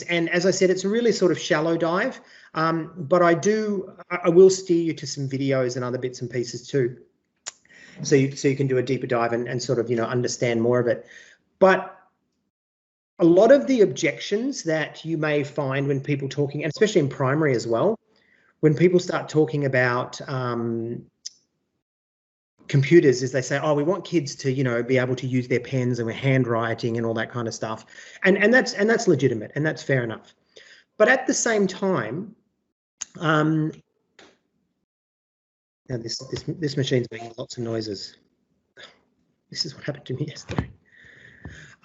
and as I said, it's a really sort of shallow dive, but I will steer you to some videos and other bits and pieces too, so you can do a deeper dive and sort of, you know, understand more of it. But a lot of the objections that you may find when people talking, and especially in primary as well, when people start talking about computers, is they say, oh, we want kids to, you know, be able to use their pens and with handwriting and all that kind of stuff, and that's legitimate and that's fair enough. But at the same time, now this machine's making lots of noises. This is what happened to me yesterday.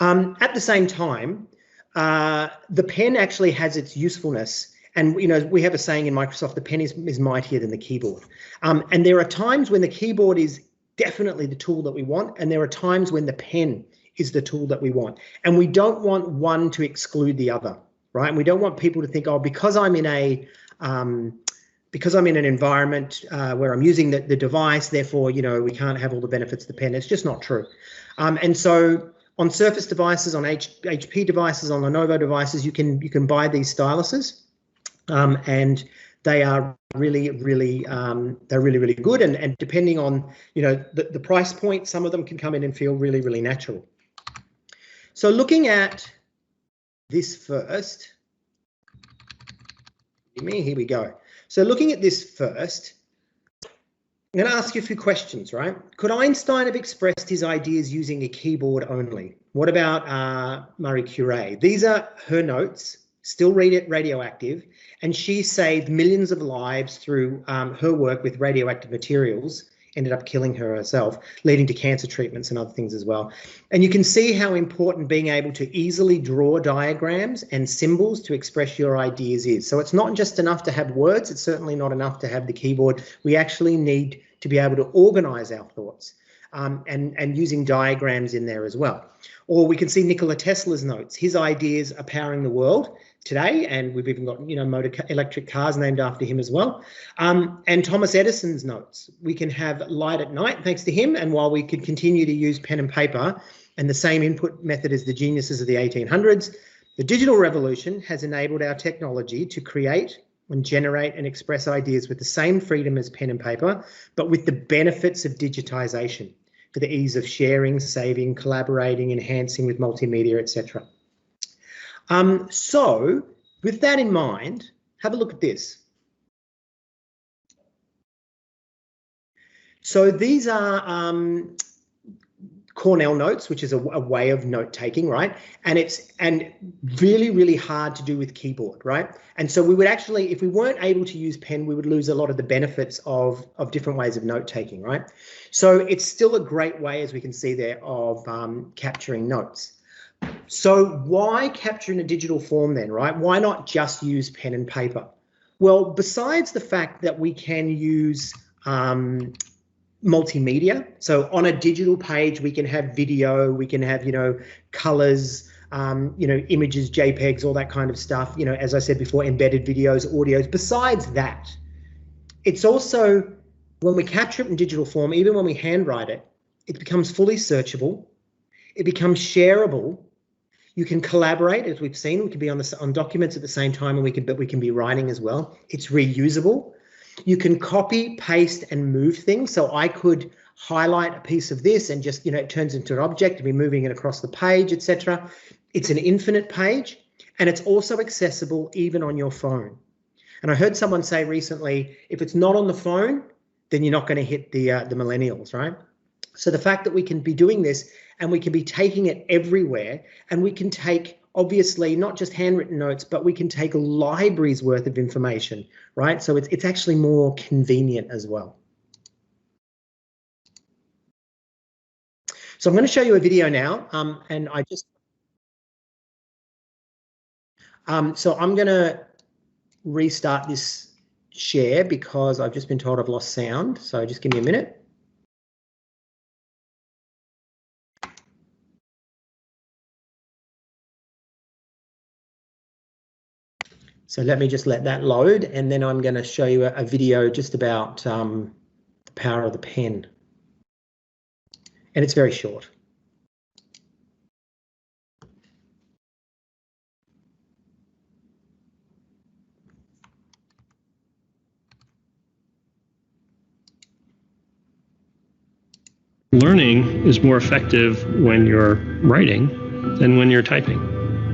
At the same time, the pen actually has its usefulness. And, you know, we have a saying in Microsoft, the pen is mightier than the keyboard. And there are times when the keyboard is definitely the tool that we want. And there are times when the pen is the tool that we want. And we don't want one to exclude the other, right? And we don't want people to think, oh, because I'm in an environment where I'm using the device, therefore, you know, we can't have all the benefits of the pen. It's just not true. And so on Surface devices, on HP devices, on Lenovo devices, you can buy these styluses, and they are really good. And depending on, you know, the price point, some of them can come in and feel really natural. So looking at this first, here we go. So looking at this first, I'm going to ask you a few questions, right? Could Einstein have expressed his ideas using a keyboard only? What about Marie Curie? These are her notes, still radioactive, and she saved millions of lives through her work with radioactive materials, ended up killing her herself, leading to cancer treatments and other things as well. And you can see how important being able to easily draw diagrams and symbols to express your ideas is. So it's not just enough to have words. It's certainly not enough to have the keyboard. We actually need to be able to organize our thoughts, and using diagrams in there as well. Or we can see Nikola Tesla's notes. His ideas are powering the world today, and we've even got, you know, electric cars named after him as well. And Thomas Edison's notes. We can have light at night thanks to him, and while we could continue to use pen and paper and the same input method as the geniuses of the 1800s, the digital revolution has enabled our technology to create and generate and express ideas with the same freedom as pen and paper, but with the benefits of digitization for the ease of sharing, saving, collaborating, enhancing with multimedia, etc. So with that in mind, have a look at this. So these are Cornell notes, which is a way of note taking, right? And it's really hard to do with keyboard, right? And so we would actually, if we weren't able to use pen, we would lose a lot of the benefits of different ways of note taking, right? So it's still a great way, as we can see there, of capturing notes. So why capture in a digital form then, right? Why not just use pen and paper? Well, besides the fact that we can use multimedia. So on a digital page, we can have video, we can have, you know, colors, you know, images, JPEGs, all that kind of stuff. You know, as I said before, embedded videos, audios. Besides that, it's also, when we capture it in digital form, even when we handwrite it, it becomes fully searchable. It becomes shareable. You can collaborate, as we've seen. We can be on documents at the same time, and we can be writing as well. It's reusable. You can copy, paste, and move things. So I could highlight a piece of this and just, you know, it turns into an object and be moving it across the page, etc. It's an infinite page, and it's also accessible even on your phone. And I heard someone say recently, if it's not on the phone, then you're not going to hit the millennials, right? So the fact that we can be doing this and we can be taking it everywhere, and we can take, obviously, not just handwritten notes, but we can take libraries worth of information, right? So it's actually more convenient as well. So I'm going to show you a video now, and I just, so I'm going to restart this share because I've just been told I've lost sound. So just give me a minute. So let me just let that load, and then I'm going to show you a video just about the power of the pen. And it's very short. Learning is more effective when you're writing than when you're typing.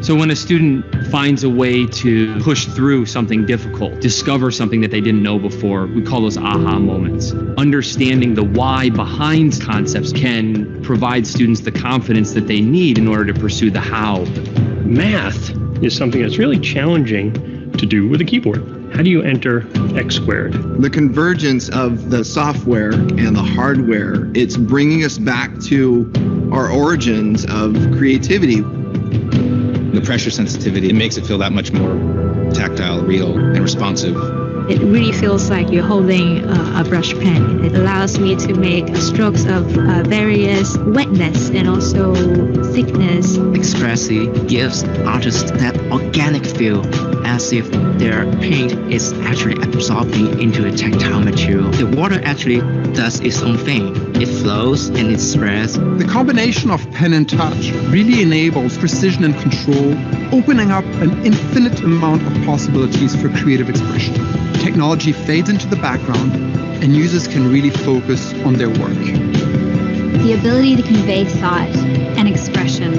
So when a student finds a way to push through something difficult, discover something that they didn't know before, we call those aha moments. Understanding the why behind concepts can provide students the confidence that they need in order to pursue the how. Math is something that's really challenging to do with a keyboard. How do you enter x squared? The convergence of the software and the hardware, it's bringing us back to our origins of creativity. The pressure sensitivity, it makes it feel that much more tactile, real, and responsive. It really feels like you're holding a brush pen. It allows me to make strokes of various wetness and also thickness. Expressy gives artists that organic feel, as if their paint is actually absorbing into a tactile material. The water actually does its own thing. It flows and it spreads. The combination of pen and touch really enables precision and control, opening up an infinite amount of possibilities for creative expression. Technology fades into the background and users can really focus on their work. The ability to convey thought and expression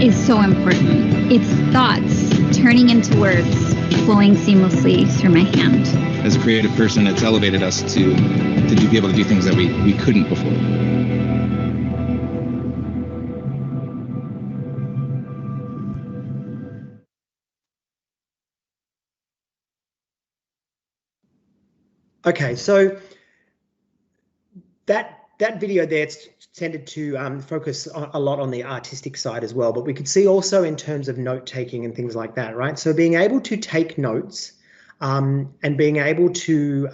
is so important. It's thoughts turning into words, flowing seamlessly through my hand. As a creative person, it's elevated us to be able to do things that we couldn't before. Okay, so that video there, it's tended to focus a lot on the artistic side as well, but we could see also in terms of note taking and things like that, right? So being able to take notes and being able to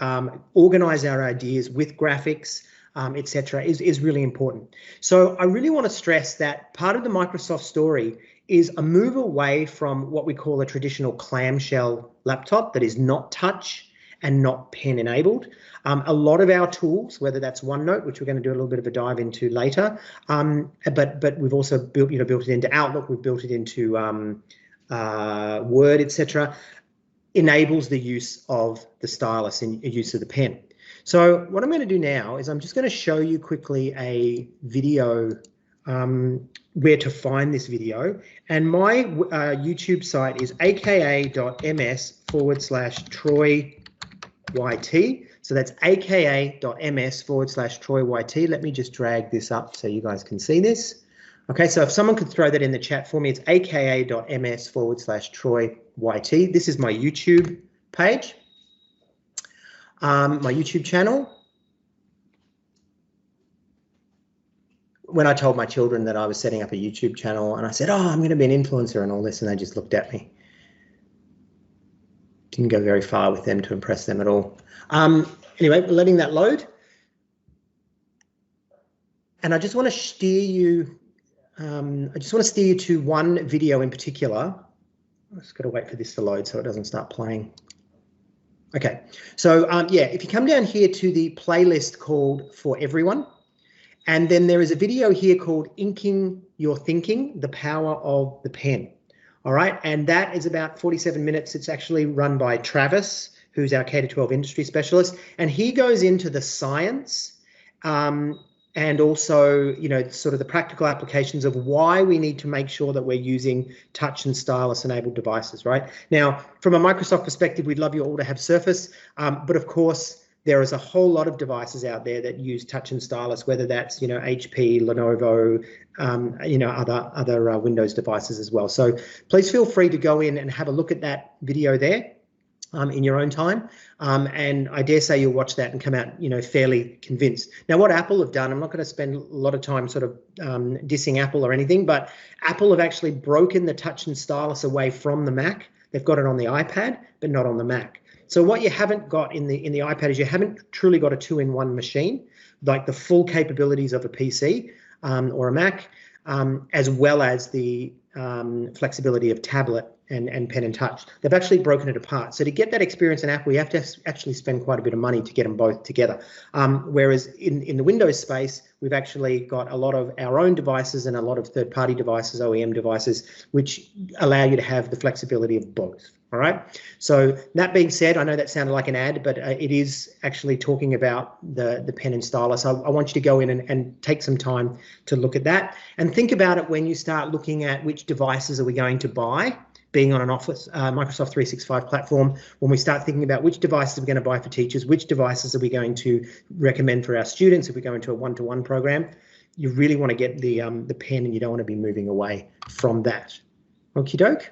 organize our ideas with graphics, etc., is really important. So I really want to stress that part of the Microsoft story is a move away from what we call a traditional clamshell laptop that is not touch and not pen enabled. A lot of our tools, whether that's OneNote, which we're going to do a little bit of a dive into later, but we've also built it into Outlook, we've built it into Word, etc., enables the use of the stylus and use of the pen. So what I'm going to do now is I'm just going to show you quickly a video where to find this video, and my YouTube site is aka.ms/TroyYT. So that's aka.ms/TroyYT. Let me just drag this up so you guys can see this. Okay, so if someone could throw that in the chat for me, it's aka.ms/TroyYT. This is my YouTube page, my YouTube channel. When I told my children that I was setting up a YouTube channel and I said, oh, I'm going to be an influencer and all this, and they just looked at me. Didn't go very far with them to impress them at all. Anyway, we're letting that load. And I just want to steer you, to one video in particular. I've just got to wait for this to load so it doesn't start playing. Okay, so yeah, if you come down here to the playlist called For Everyone, and then there is a video here called Inking Your Thinking, The Power of the Pen. All right, and that is about 47 minutes. It's actually run by Travis, who's our K-12 industry specialist, and he goes into the science and also, you know, sort of the practical applications of why we need to make sure that we're using touch and stylus enabled devices, right? Now, from a Microsoft perspective, we'd love you all to have Surface, but of course, there is a whole lot of devices out there that use touch and stylus, whether that's, you know, HP, Lenovo, you know, other Windows devices as well. So please feel free to go in and have a look at that video there in your own time. And I dare say you'll watch that and come out, you know, fairly convinced. Now, what Apple have done, I'm not going to spend a lot of time sort of dissing Apple or anything, but Apple have actually broken the touch and stylus away from the Mac. They've got it on the iPad, but not on the Mac. So what you haven't got in the iPad is you haven't truly got a two-in-one machine, like the full capabilities of a PC or a Mac, as well as the flexibility of tablet and pen and touch. They've actually broken it apart. So to get that experience in Apple, you have to actually spend quite a bit of money to get them both together. Whereas in the Windows space, we've actually got a lot of our own devices and a lot of third-party devices, OEM devices, which allow you to have the flexibility of both. All right. So that being said, I know that sounded like an ad, but it is actually talking about the pen and stylus. I want you to go in and take some time to look at that and think about it when you start looking at which devices are we going to buy, being on an Office Microsoft 365 platform. When we start thinking about which devices are we going to buy for teachers, which devices are we going to recommend for our students if we go into a one-to-one program, you really want to get the pen, and you don't want to be moving away from that. Okie doke.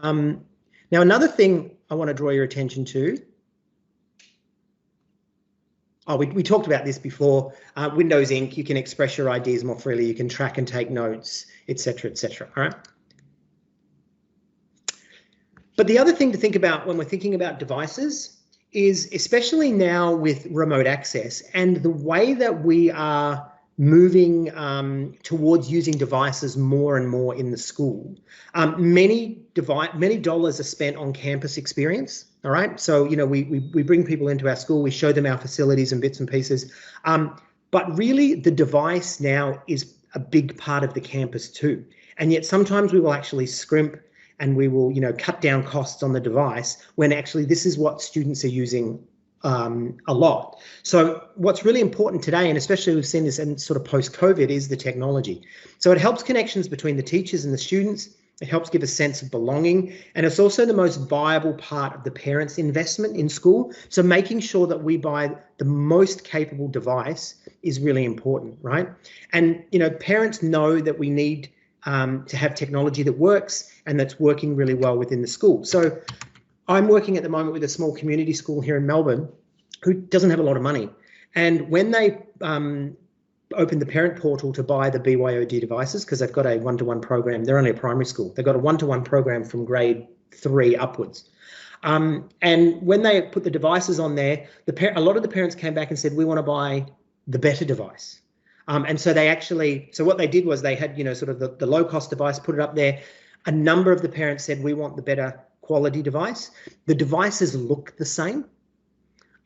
Now, another thing I want to draw your attention to. Oh, we talked about this before. Windows Ink, you can express your ideas more freely. You can track and take notes, etc., etc. All right. But the other thing to think about when we're thinking about devices is, especially now with remote access and the way that we are moving towards using devices more and more in the school, many dollars are spent on campus experience. All right, so we bring people into our school, we show them our facilities and bits and pieces, but really the device now is a big part of the campus too. And yet sometimes we will actually scrimp and we will cut down costs on the device when actually this is what students are using a lot. So what's really important today, and especially we've seen this in sort of post-COVID, is the technology. So it helps connections between the teachers and the students. It helps give a sense of belonging, and it's also the most viable part of the parents' investment in school. So making sure that we buy the most capable device is really important, right? And parents know that we need to have technology that works and that's working really well within the school. So I'm working at the moment with a small community school here in Melbourne who doesn't have a lot of money. And when they opened the parent portal to buy the BYOD devices, because they've got a one-to-one program, they're only a primary school, they've got a one-to-one program from grade 3 upwards. And when they put the devices on there, a lot of the parents came back and said, we want to buy the better device. And so so what they did was they had, sort of the low-cost device, put it up there. A number of the parents said, we want the better quality device. The devices look the same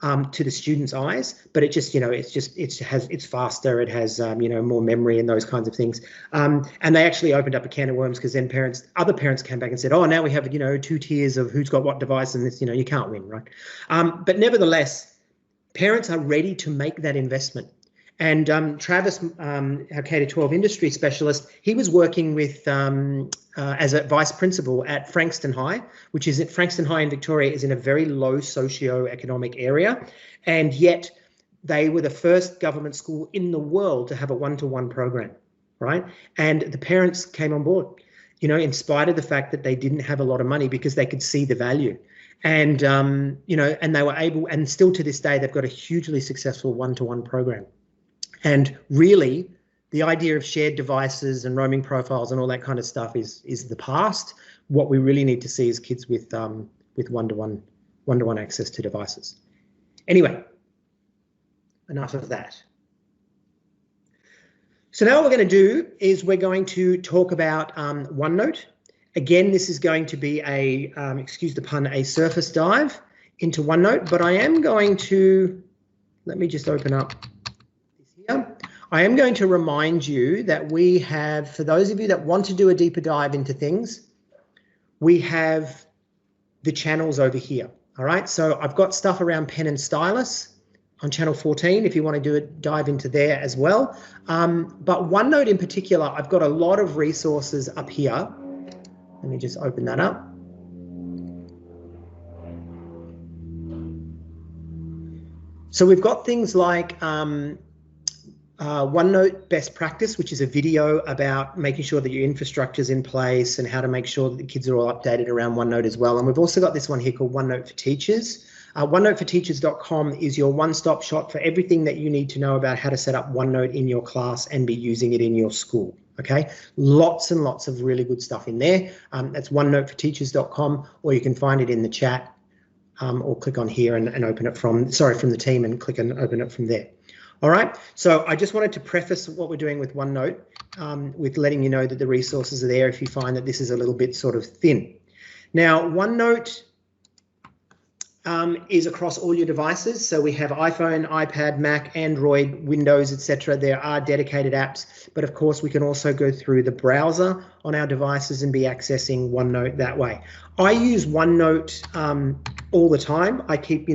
to the student's eyes, but it's faster, it has more memory and those kinds of things. And they actually opened up a can of worms, because then other parents came back and said, oh, now we have 2 tiers of who's got what device, and this you can't win, right? But nevertheless, parents are ready to make that investment. And Travis, our K-12 industry specialist, he was working with as a vice principal at Frankston High, which is at Frankston High in Victoria, is in a very low socio-economic area, and yet they were the first government school in the world to have a one-to-one program, right? And the parents came on board, in spite of the fact that they didn't have a lot of money, because they could see the value. And and they were able, and still to this day, they've got a hugely successful one-to-one program. And really, the idea of shared devices and roaming profiles and all that kind of stuff is the past. What we really need to see is kids with one-to-one access to devices. Anyway, enough of that. So now what we're going to do is we're going to talk about OneNote. Again, this is going to be a, excuse the pun, a surface dive into OneNote, but I am going to, let me just open up. I am going to remind you that we have, for those of you that want to do a deeper dive into things, we have the channels over here. All right, so I've got stuff around pen and stylus on channel 14 if you want to do a dive into there as well. But OneNote in particular, I've got a lot of resources up here. Let me just open that up. So we've got things like OneNote best practice, which is a video about making sure that your infrastructure is in place and how to make sure that the kids are all updated around OneNote as well. And we've also got this one here called OneNote for Teachers. OneNoteforTeachers.com is your one-stop shop for everything that you need to know about how to set up OneNote in your class and be using it in your school. Okay, lots and lots of really good stuff in there. That's OneNoteforTeachers.com, or you can find it in the chat, or click on here and open it from the team and click and open it from there. All right, so I just wanted to preface what we're doing with OneNote with letting you know that the resources are there if you find that this is a little bit sort of thin. Now, OneNote, is across all your devices. So we have iPhone, iPad, Mac, Android, Windows, etc. There are dedicated apps, but of course we can also go through the browser on our devices and be accessing OneNote that way. I use OneNote all the time. I keep,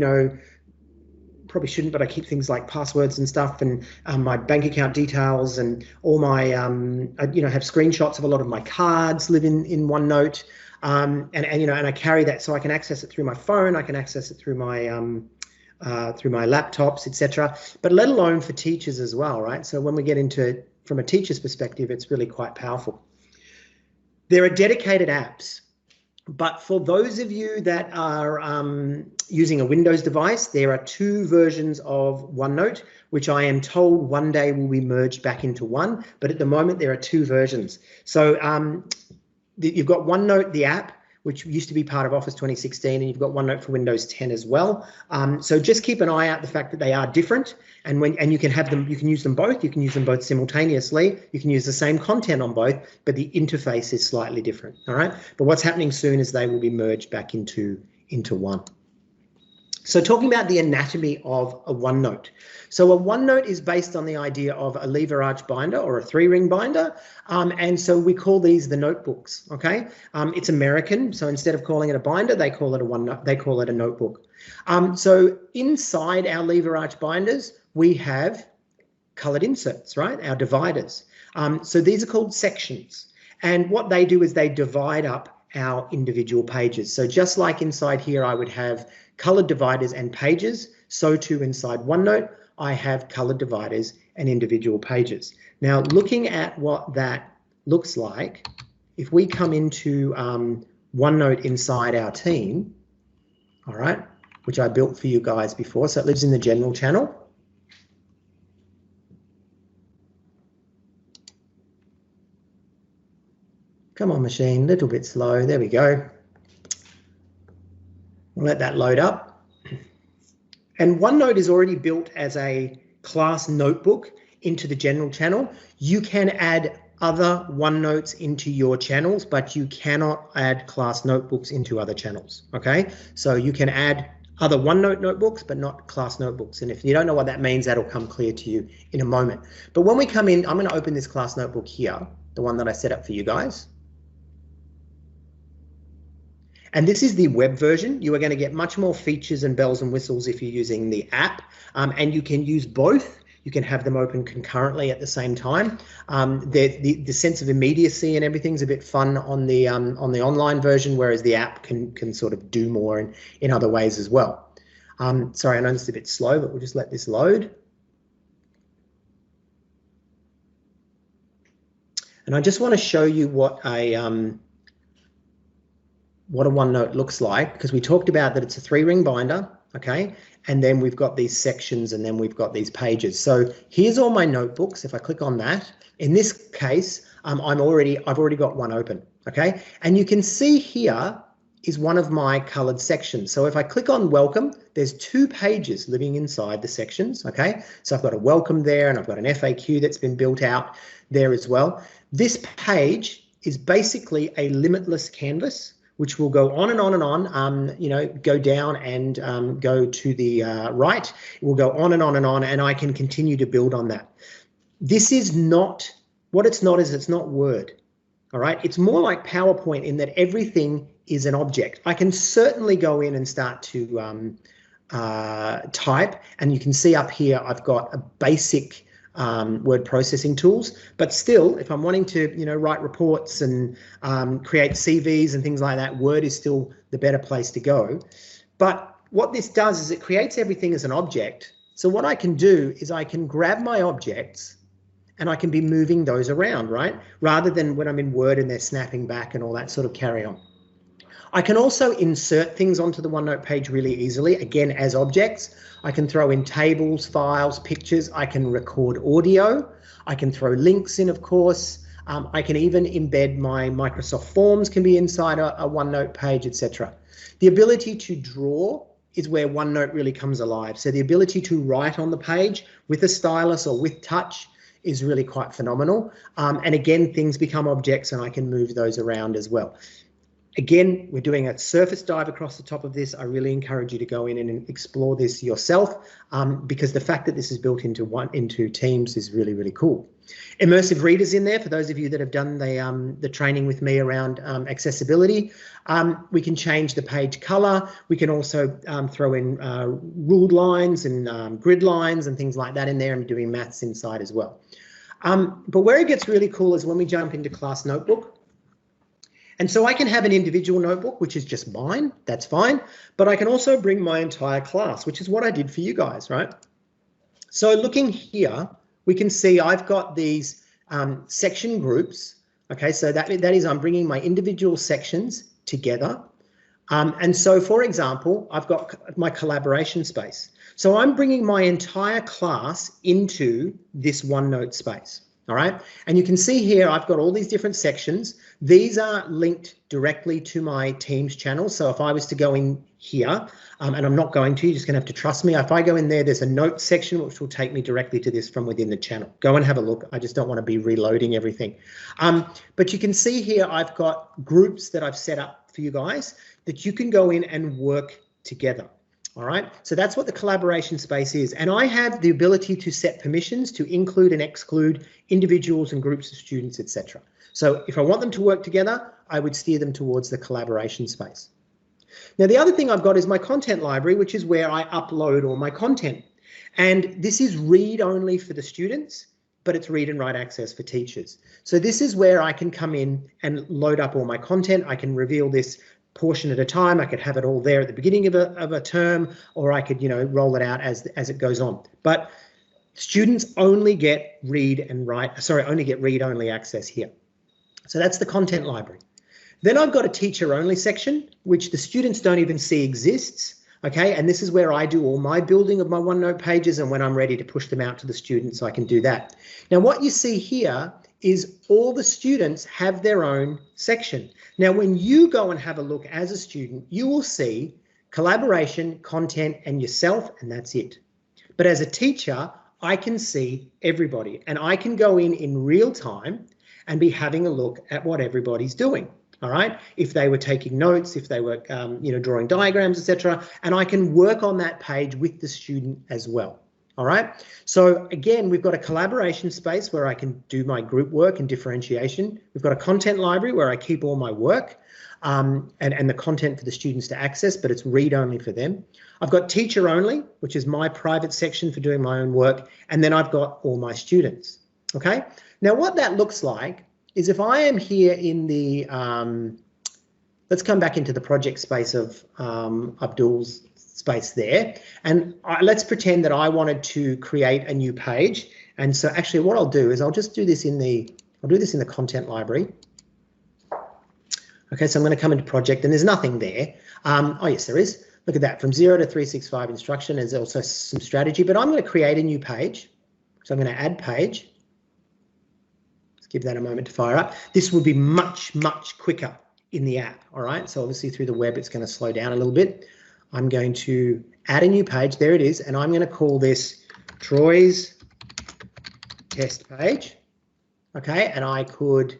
probably shouldn't, but I keep things like passwords and stuff, and my bank account details, and all my, I, have screenshots of a lot of my cards live in OneNote. And I carry that, so I can access it through my phone, I can access it through my laptops, etc. But let alone for teachers as well, right? So when we get into it from a teacher's perspective, it's really quite powerful. There are dedicated apps, but for those of you that are using a Windows device, there are 2 versions of OneNote, which I am told one day will be merged back into one, but at the moment there are 2 versions. So you've got OneNote, the app, which used to be part of Office 2016, and you've got OneNote for Windows 10 as well. So just keep an eye out the fact that they are different, and you can have them, you can use them both. You can use them both simultaneously. You can use the same content on both, but the interface is slightly different. All right. But what's happening soon is they will be merged back into one. So talking about the anatomy of a OneNote. So a OneNote is based on the idea of a lever arch binder or a 3-ring binder. And so we call these the notebooks, okay? It's American, so instead of calling it a binder, they call it a OneNote, they call it a notebook. So inside our lever arch binders, we have colored inserts, right? Our dividers. So these are called sections. And what they do is they divide up our individual pages. So just like inside here, I would have colored dividers and pages, so too inside OneNote, I have colored dividers and individual pages. Now, looking at what that looks like, if we come into OneNote inside our team, all right, which I built for you guys before, so it lives in the general channel. Come on, machine, a little bit slow. There we go. We'll let that load up. And OneNote is already built as a class notebook into the general channel. You can add other OneNotes into your channels, but you cannot add class notebooks into other channels, okay? So you can add other OneNote notebooks, but not class notebooks. And if you don't know what that means, that'll come clear to you in a moment. But when we come in, I'm going to open this class notebook here, the one that I set up for you guys. And this is the web version. You are going to get much more features and bells and whistles if you're using the app, and you can use both. You can have them open concurrently at the same time. The sense of immediacy and everything's a bit fun on the online version, whereas the app can sort of do more in other ways as well. Sorry, I know this is a bit slow, but we'll just let this load. And I just want to show you what a OneNote looks like, because we talked about that it's a 3-ring binder, okay? And then we've got these sections, and then we've got these pages. So here's all my notebooks. If I click on that, in this case, I've already got one open, okay? And you can see here is one of my colored sections. So if I click on welcome, there's 2 pages living inside the sections, okay? So I've got a welcome there, and I've got an FAQ that's been built out there as well. This page is basically a limitless canvas, which will go on and on and on, go down and go to the right. It will go on and on and on, and I can continue to build on that. This is not, what it's not is it's not Word, all right? It's more like PowerPoint in that everything is an object. I can certainly go in and start to type, and you can see up here I've got a basic word processing tools, but still, if I'm wanting to, write reports and create CVs and things like that, Word is still the better place to go. But what this does is it creates everything as an object. So what I can do is I can grab my objects and I can be moving those around, right? Rather than when I'm in Word and they're snapping back and all that sort of carry on. I can also insert things onto the OneNote page really easily, again, as objects. I can throw in tables, files, pictures. I can record audio. I can throw links in, of course. I can even embed my Microsoft Forms can be inside a OneNote page, etc. The ability to draw is where OneNote really comes alive. So the ability to write on the page with a stylus or with touch is really quite phenomenal. And again, things become objects and I can move those around as well. Again, we're doing a surface dive across the top of this. I really encourage you to go in and explore this yourself, because the fact that this is built into Teams is really, really cool. Immersive readers in there, for those of you that have done the training with me around accessibility. We can change the page color. We can also throw in ruled lines and grid lines and things like that in there, and doing maths inside as well. But where it gets really cool is when we jump into Class Notebook. And so I can have an individual notebook, which is just mine, that's fine, but I can also bring my entire class, which is what I did for you guys, right? So looking here, we can see I've got these section groups, okay? So that is I'm bringing my individual sections together. And so, for example, I've got my collaboration space. So I'm bringing my entire class into this OneNote space. All right, and you can see here I've got all these different sections. These are linked directly to my Teams channel. So if I was to go in here, and I'm not going to, you're just going to have to trust me. If I go in there, there's a notes section which will take me directly to this from within the channel. Go and have a look. I just don't want to be reloading everything. But you can see here I've got groups that I've set up for you guys that you can go in and work together. All right, so that's what the collaboration space is. And I have the ability to set permissions to include and exclude individuals and groups of students, etc. So if I want them to work together, I would steer them towards the collaboration space. Now, the other thing I've got is my content library, which is where I upload all my content. And this is read only for the students, but it's read and write access for teachers. So this is where I can come in and load up all my content. I can reveal this portion at a time. I could have it all there at the beginning of a term, or I could, roll it out as it goes on. But students only get read only access here. So that's the content library. Then I've got a teacher only section, which the students don't even see exists. Okay, and this is where I do all my building of my OneNote pages, and when I'm ready to push them out to the students, I can do that. Now, what you see here is all the students have their own section. Now, when you go and have a look as a student, you will see collaboration, content, and yourself, and that's it. But as a teacher, I can see everybody, and I can go in real time and be having a look at what everybody's doing. All right, if they were taking notes, if they were, drawing diagrams, etc., and I can work on that page with the student as well. All right, so again, we've got a collaboration space where I can do my group work and differentiation. We've got a content library where I keep all my work and the content for the students to access, but it's read only for them. I've got teacher only, which is my private section for doing my own work, and then I've got all my students. Okay, now what that looks like is if I am here in the, let's come back into the project space of Abdul's space there, and let's pretend that I wanted to create a new page. And so actually what I'll do is I'll just do this in the, content library. Okay, so I'm going to come into project and there's nothing there. Oh yes, there is. Look at that, from 0 to 365 instruction. There's also some strategy, but I'm going to create a new page. So I'm going to add page. Let's give that a moment to fire up. This would be much, much quicker in the app. All right, so obviously through the web, it's going to slow down a little bit. I'm going to add a new page. There it is. And I'm going to call this Troy's test page. Okay, and I could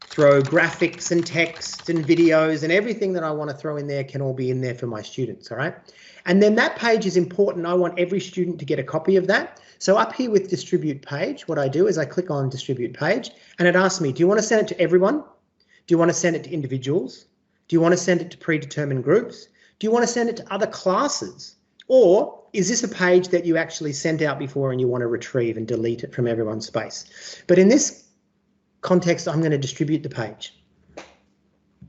throw graphics and text and videos, and everything that I want to throw in there can all be in there for my students. All right, and then that page is important. I want every student to get a copy of that. So up here with distribute page, what I do is I click on distribute page, and it asks me, do you want to send it to everyone? Do you want to send it to individuals? Do you want to send it to predetermined groups? Do you want to send it to other classes? Or is this a page that you actually sent out before and you want to retrieve and delete it from everyone's space? But in this context, I'm going to distribute the page.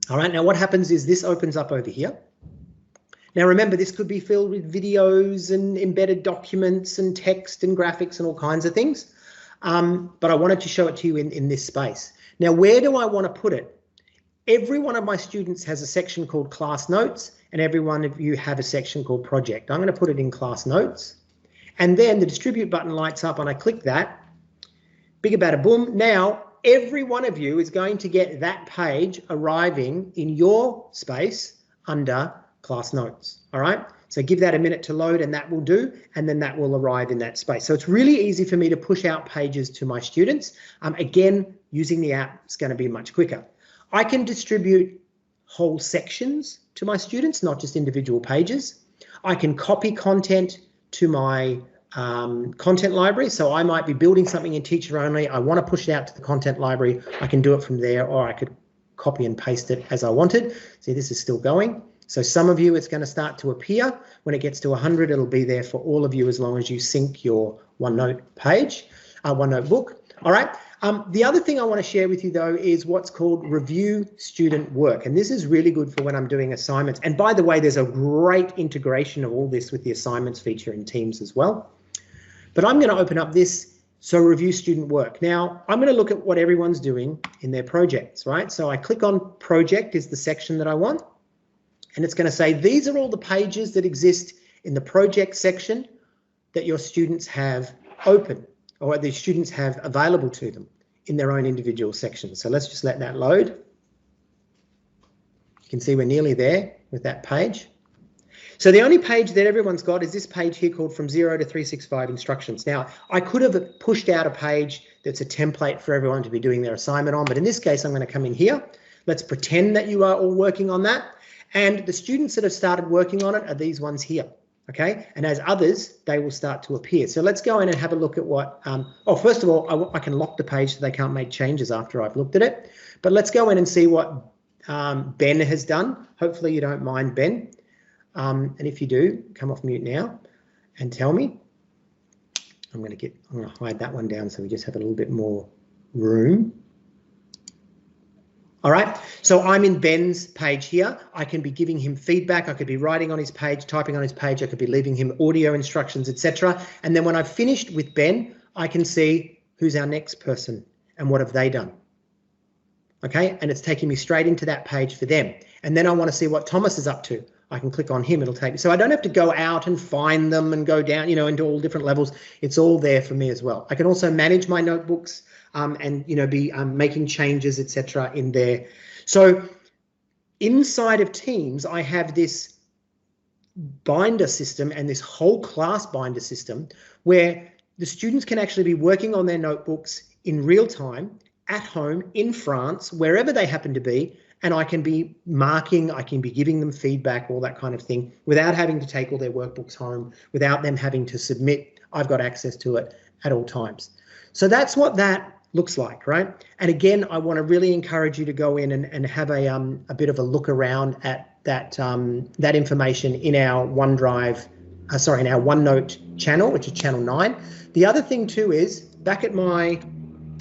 All right, now what happens is this opens up over here. Now remember, this could be filled with videos and embedded documents and text and graphics and all kinds of things. But I wanted to show it to you in this space. Now, where do I want to put it? Every one of my students has a section called class notes, and every one of you have a section called project. I'm going to put it in class notes, and then the distribute button lights up and I click that. Bigger, better, boom. Now every one of you is going to get that page arriving in your space under class notes. All right, so give that a minute to load and that will do, and then that will arrive in that space. So it's really easy for me to push out pages to my students. Again, using the app is going to be much quicker. I can distribute whole sections to my students, not just individual pages. I can copy content to my content library. So I might be building something in Teacher Only. I want to push it out to the content library. I can do it from there, or I could copy and paste it as I wanted. See, this is still going. So some of you, it's going to start to appear. When it gets to 100, it'll be there for all of you as long as you sync your OneNote page, OneNote book. All right. The other thing I want to share with you, though, is what's called review student work. And this is really good for when I'm doing assignments. And by the way, there's a great integration of all this with the assignments feature in Teams as well. But I'm going to open up this, so review student work. Now, I'm going to look at what everyone's doing in their projects, right? So I click on project is the section that I want. And it's going to say, these are all the pages that exist in the project section that your students have open, or the students have available to them in their own individual sections. So let's just let that load. You can see we're nearly there with that page. So the only page that everyone's got is this page here called From 0 to 365 Instructions. Now, I could have pushed out a page that's a template for everyone to be doing their assignment on, but in this case, I'm going to come in here. Let's pretend that you are all working on that. And the students that have started working on it are these ones here, okay? And as others, they will start to appear. So let's go in and have a look at what, first of all, I can lock the page so they can't make changes after I've looked at it. But let's go in and see what Ben has done. Hopefully you don't mind, Ben. And if you do, come off mute now and tell me. I'm going to hide that one down so we just have a little bit more room. All right, so I'm in Ben's page here. I can be giving him feedback. I could be writing on his page, typing on his page. I could be leaving him audio instructions, etc. And then when I've finished with Ben, I can see who's our next person and what have they done. Okay, and it's taking me straight into that page for them. And then I want to see what Thomas is up to. I can click on him, it'll take me. So I don't have to go out and find them and go down, into all different levels. It's all there for me as well. I can also manage my notebooks and, be making changes, etc. in there. So inside of Teams, I have this binder system and this whole class binder system where the students can actually be working on their notebooks in real time, at home, in France, wherever they happen to be, and I can be marking, I can be giving them feedback, all that kind of thing, without having to take all their workbooks home, without them having to submit. I've got access to it at all times. So that's what that looks like, right? And again, I want to really encourage you to go in and have a bit of a look around at that that information in our OneDrive, in our OneNote channel, which is channel 9. The other thing too is back at my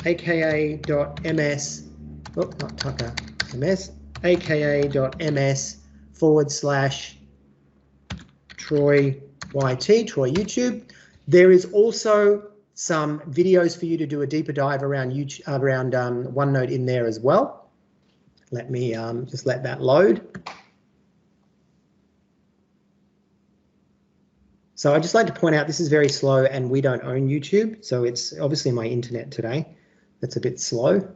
aka.ms, not Tucker, ms, aka.ms/Troy YT, Troy YouTube. There is also some videos for you to do a deeper dive around YouTube, around OneNote in there as well. Let me just let that load. So I'd just like to point out this is very slow and we don't own YouTube. So it's obviously my internet today that's a bit slow.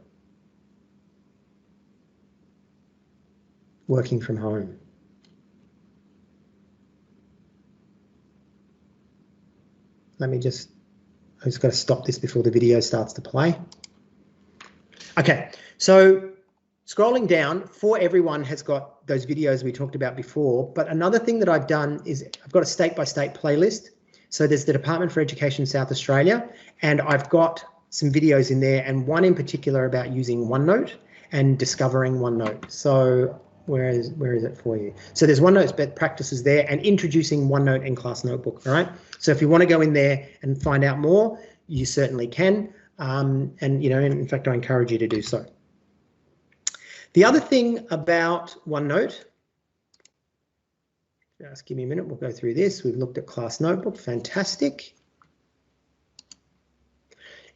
Working from home. Let me just, I just got to stop this before the video starts to play. Okay, so scrolling down, For Everyone has got those videos we talked about before, but another thing that I've done is I've got a state-by-state playlist. So there's the Department for Education South Australia, and I've got some videos in there, and one in particular about using OneNote and discovering OneNote. So where is it for you? So there's OneNote's best practices there and introducing OneNote in Class Notebook, all right? So if you want to go in there and find out more, you certainly can. And, in fact, I encourage you to do so. The other thing about OneNote, just give me a minute, we'll go through this. We've looked at Class Notebook, fantastic.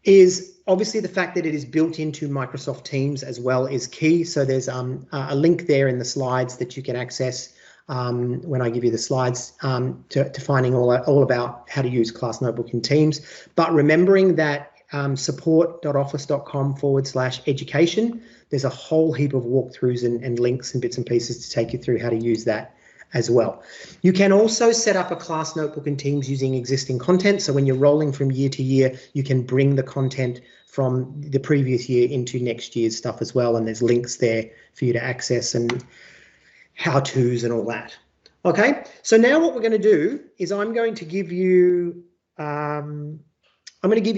Is obviously the fact that it is built into Microsoft Teams as well is key. So there's a link there in the slides that you can access when I give you the slides to finding all about how to use Class Notebook in Teams. But remembering that support.office.com/education, there's a whole heap of walkthroughs and links and bits and pieces to take you through how to use that as well. You can also set up a Class Notebook in Teams using existing content. So when you're rolling from year to year, you can bring the content from the previous year into next year's stuff as well. And there's links there for you to access. And how-tos and all that. Okay, so now what we're going to do is I'm going to give you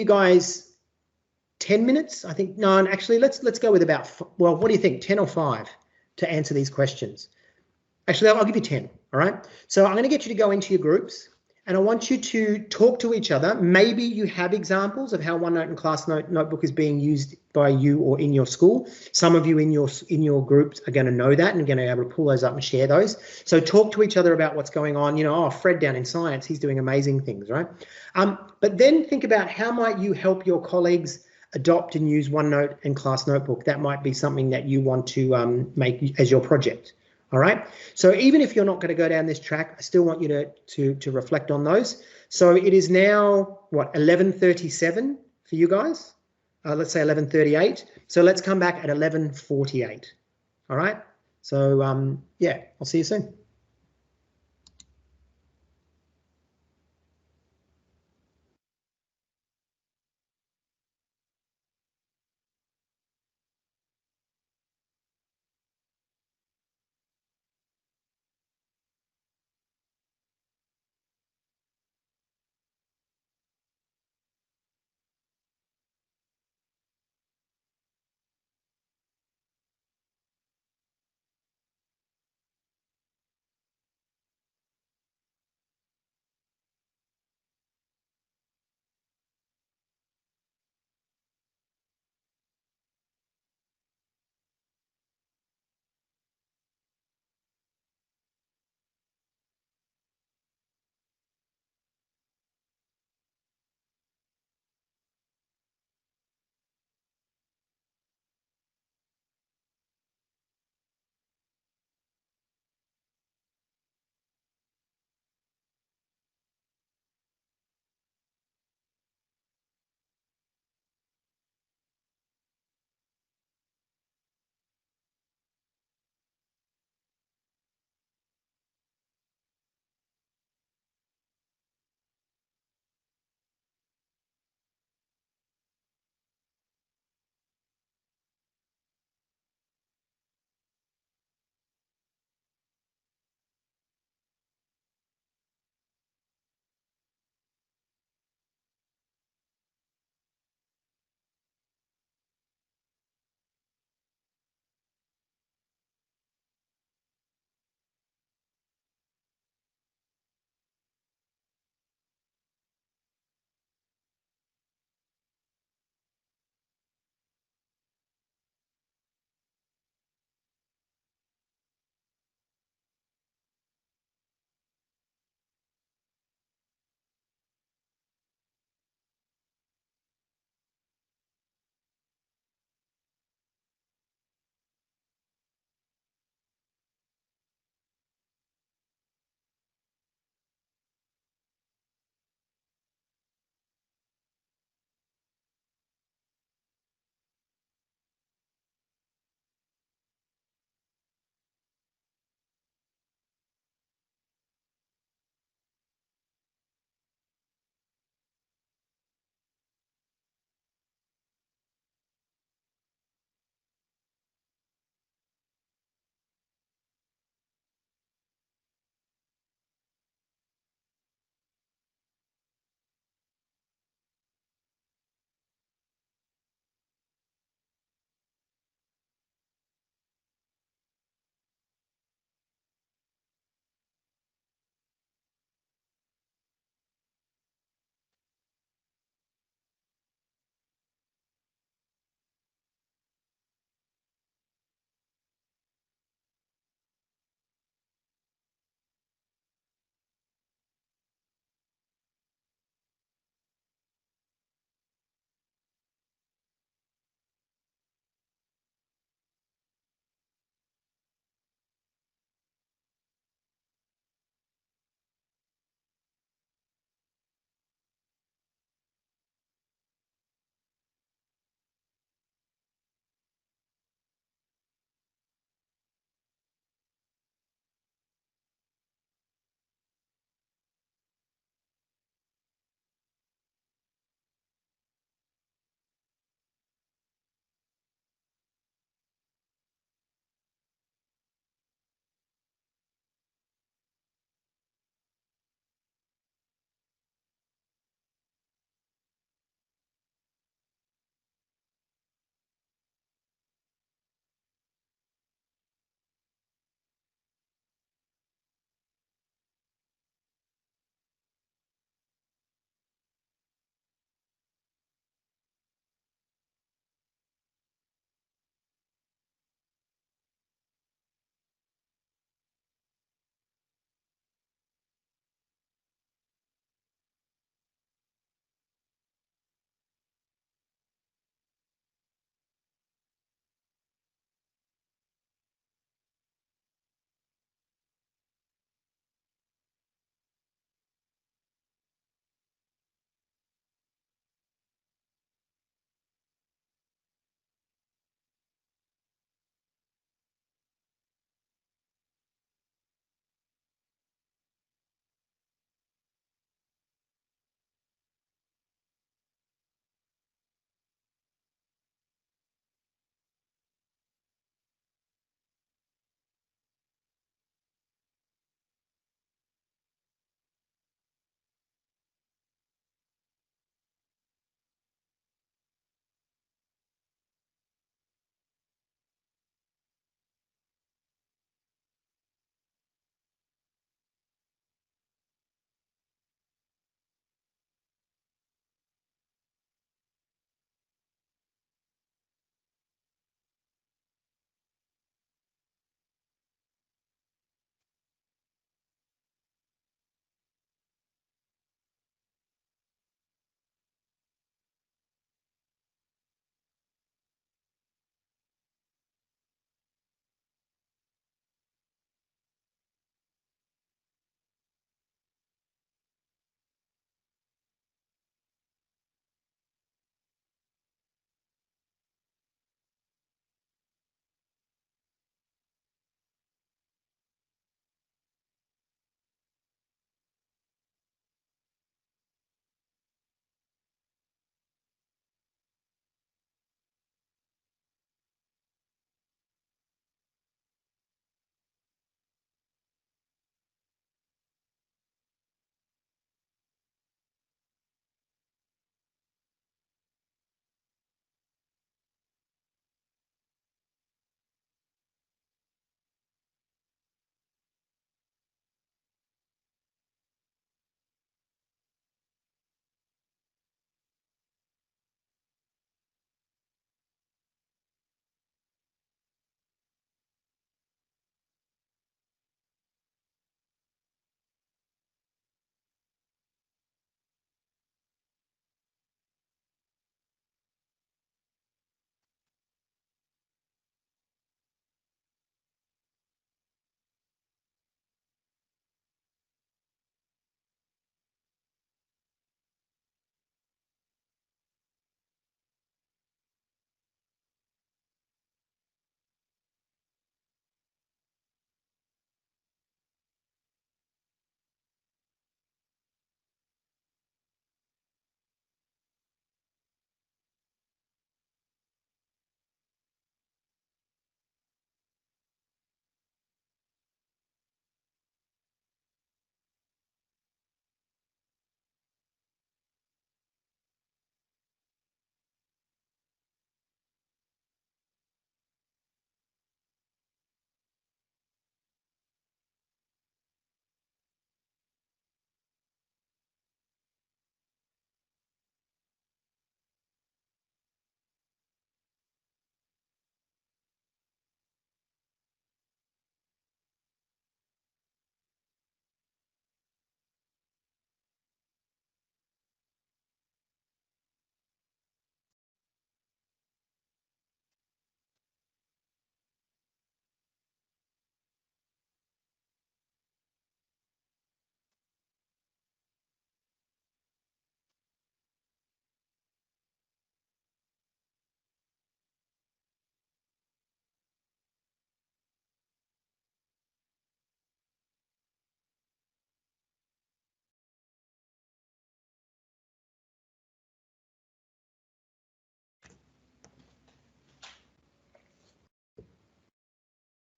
guys 10 minutes. I think, no, actually let's go with about, well, what do you think, 10 or 5 to answer these questions? Actually, I'll give you 10, all right? So I'm going to get you to go into your groups, and I want you to talk to each other. Maybe you have examples of how OneNote and Class Notebook is being used by you or in your school. Some of you in your groups are going to know that and going to be able to pull those up and share those. So talk to each other about what's going on. You know, oh, Fred down in science, he's doing amazing things, right? But then think about how might you help your colleagues adopt and use OneNote and Class Notebook. That might be something that you want to make as your project. All right. So even if you're not going to go down this track, I still want you to reflect on those. So it is now what, 11:37 for you guys? Let's say 11:38. So let's come back at 11:48. All right. So yeah, I'll see you soon.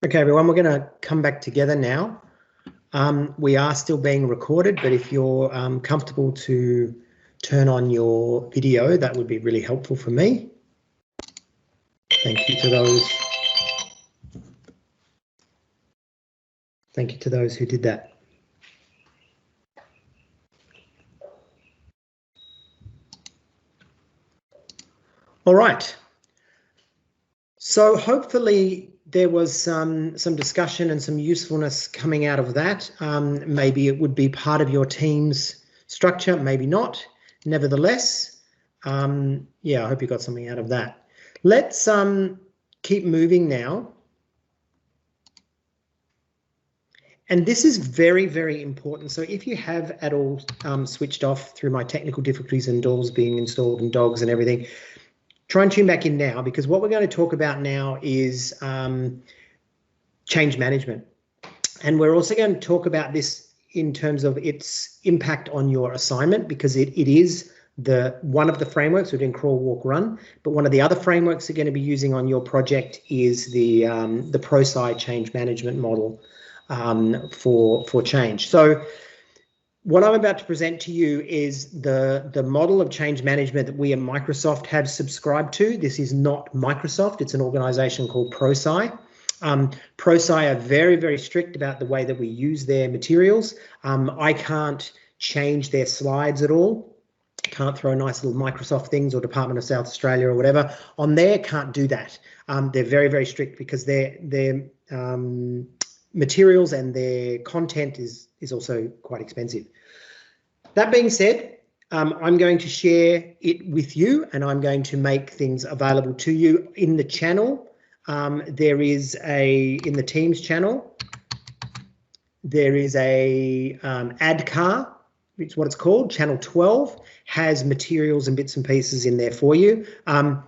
Okay, everyone, we're going to come back together now. We are still being recorded, but if you're comfortable to turn on your video, that would be really helpful for me. Thank you to those. Thank you to those who did that. All right. So hopefully there was some discussion and some usefulness coming out of that. Maybe it would be part of your team's structure, maybe not. Nevertheless, yeah, I hope you got something out of that. Let's keep moving now. And this is very, very important. So if you have at all switched off through my technical difficulties and doors being installed and dogs and everything, try and tune back in now, because what we're going to talk about now is change management. And we're also going to talk about this in terms of its impact on your assignment, because it is one of the frameworks within Crawl, Walk, Run. But one of the other frameworks you're going to be using on your project is the ProSci change management model for change. So what I'm about to present to you is the model of change management that we at Microsoft have subscribed to. This is not Microsoft, it's an organization called ProSci. ProSci are very, very strict about the way that we use their materials. I can't change their slides at all. Can't throw nice little Microsoft things or Department of South Australia or whatever on there, can't do that. They're very, very strict because their materials and their content is also quite expensive. That being said, I'm going to share it with you and I'm going to make things available to you in the channel. There is in the Teams channel, there is a ADCAR, it's what it's called, channel 12, has materials and bits and pieces in there for you.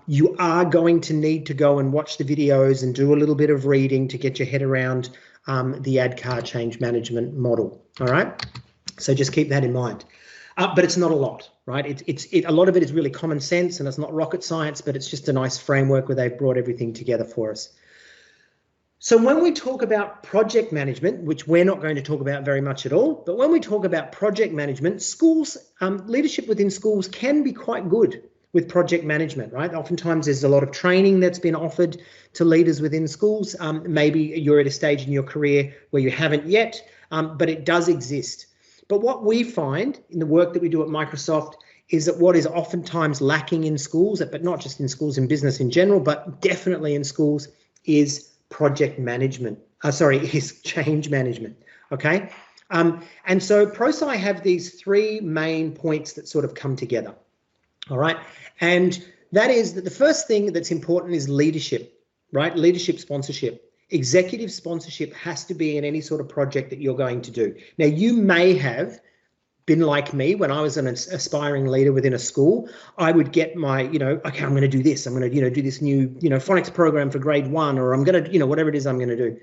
You are going to need to go and watch the videos and do a little bit of reading to get your head around the ADCAR change management model. All right, so just keep that in mind. But it's not a lot, right? A lot of it is really common sense and it's not rocket science, but it's just a nice framework where they've brought everything together for us. So when we talk about project management, which we're not going to talk about very much at all, but when we talk about project management, schools, leadership within schools can be quite good with project management, right? Oftentimes there's a lot of training that's been offered to leaders within schools. Maybe you're at a stage in your career where you haven't yet, but it does exist. But what we find in the work that we do at Microsoft is that what is oftentimes lacking in schools, but not just in schools, in business in general, but definitely in schools, is project management. Is change management. Okay. And so ProSci have these three main points that sort of come together. All right. And that is that the first thing that's important is leadership, right? Leadership sponsorship. Executive sponsorship has to be in any sort of project that you're going to do. Now, you may have been like me when I was an aspiring leader within a school. I would get my, okay, I'm going to do this. I'm going to, do this new, phonics program for grade 1, or I'm going to, whatever it is I'm going to do.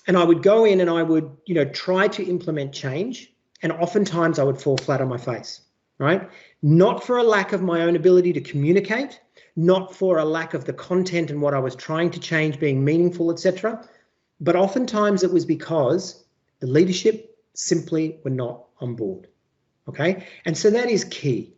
And I would go in and I would, try to implement change. And oftentimes I would fall flat on my face, right? Not for a lack of my own ability to communicate, not for a lack of the content and what I was trying to change being meaningful, etc. But oftentimes it was because the leadership simply were not on board. Okay, and so that is key.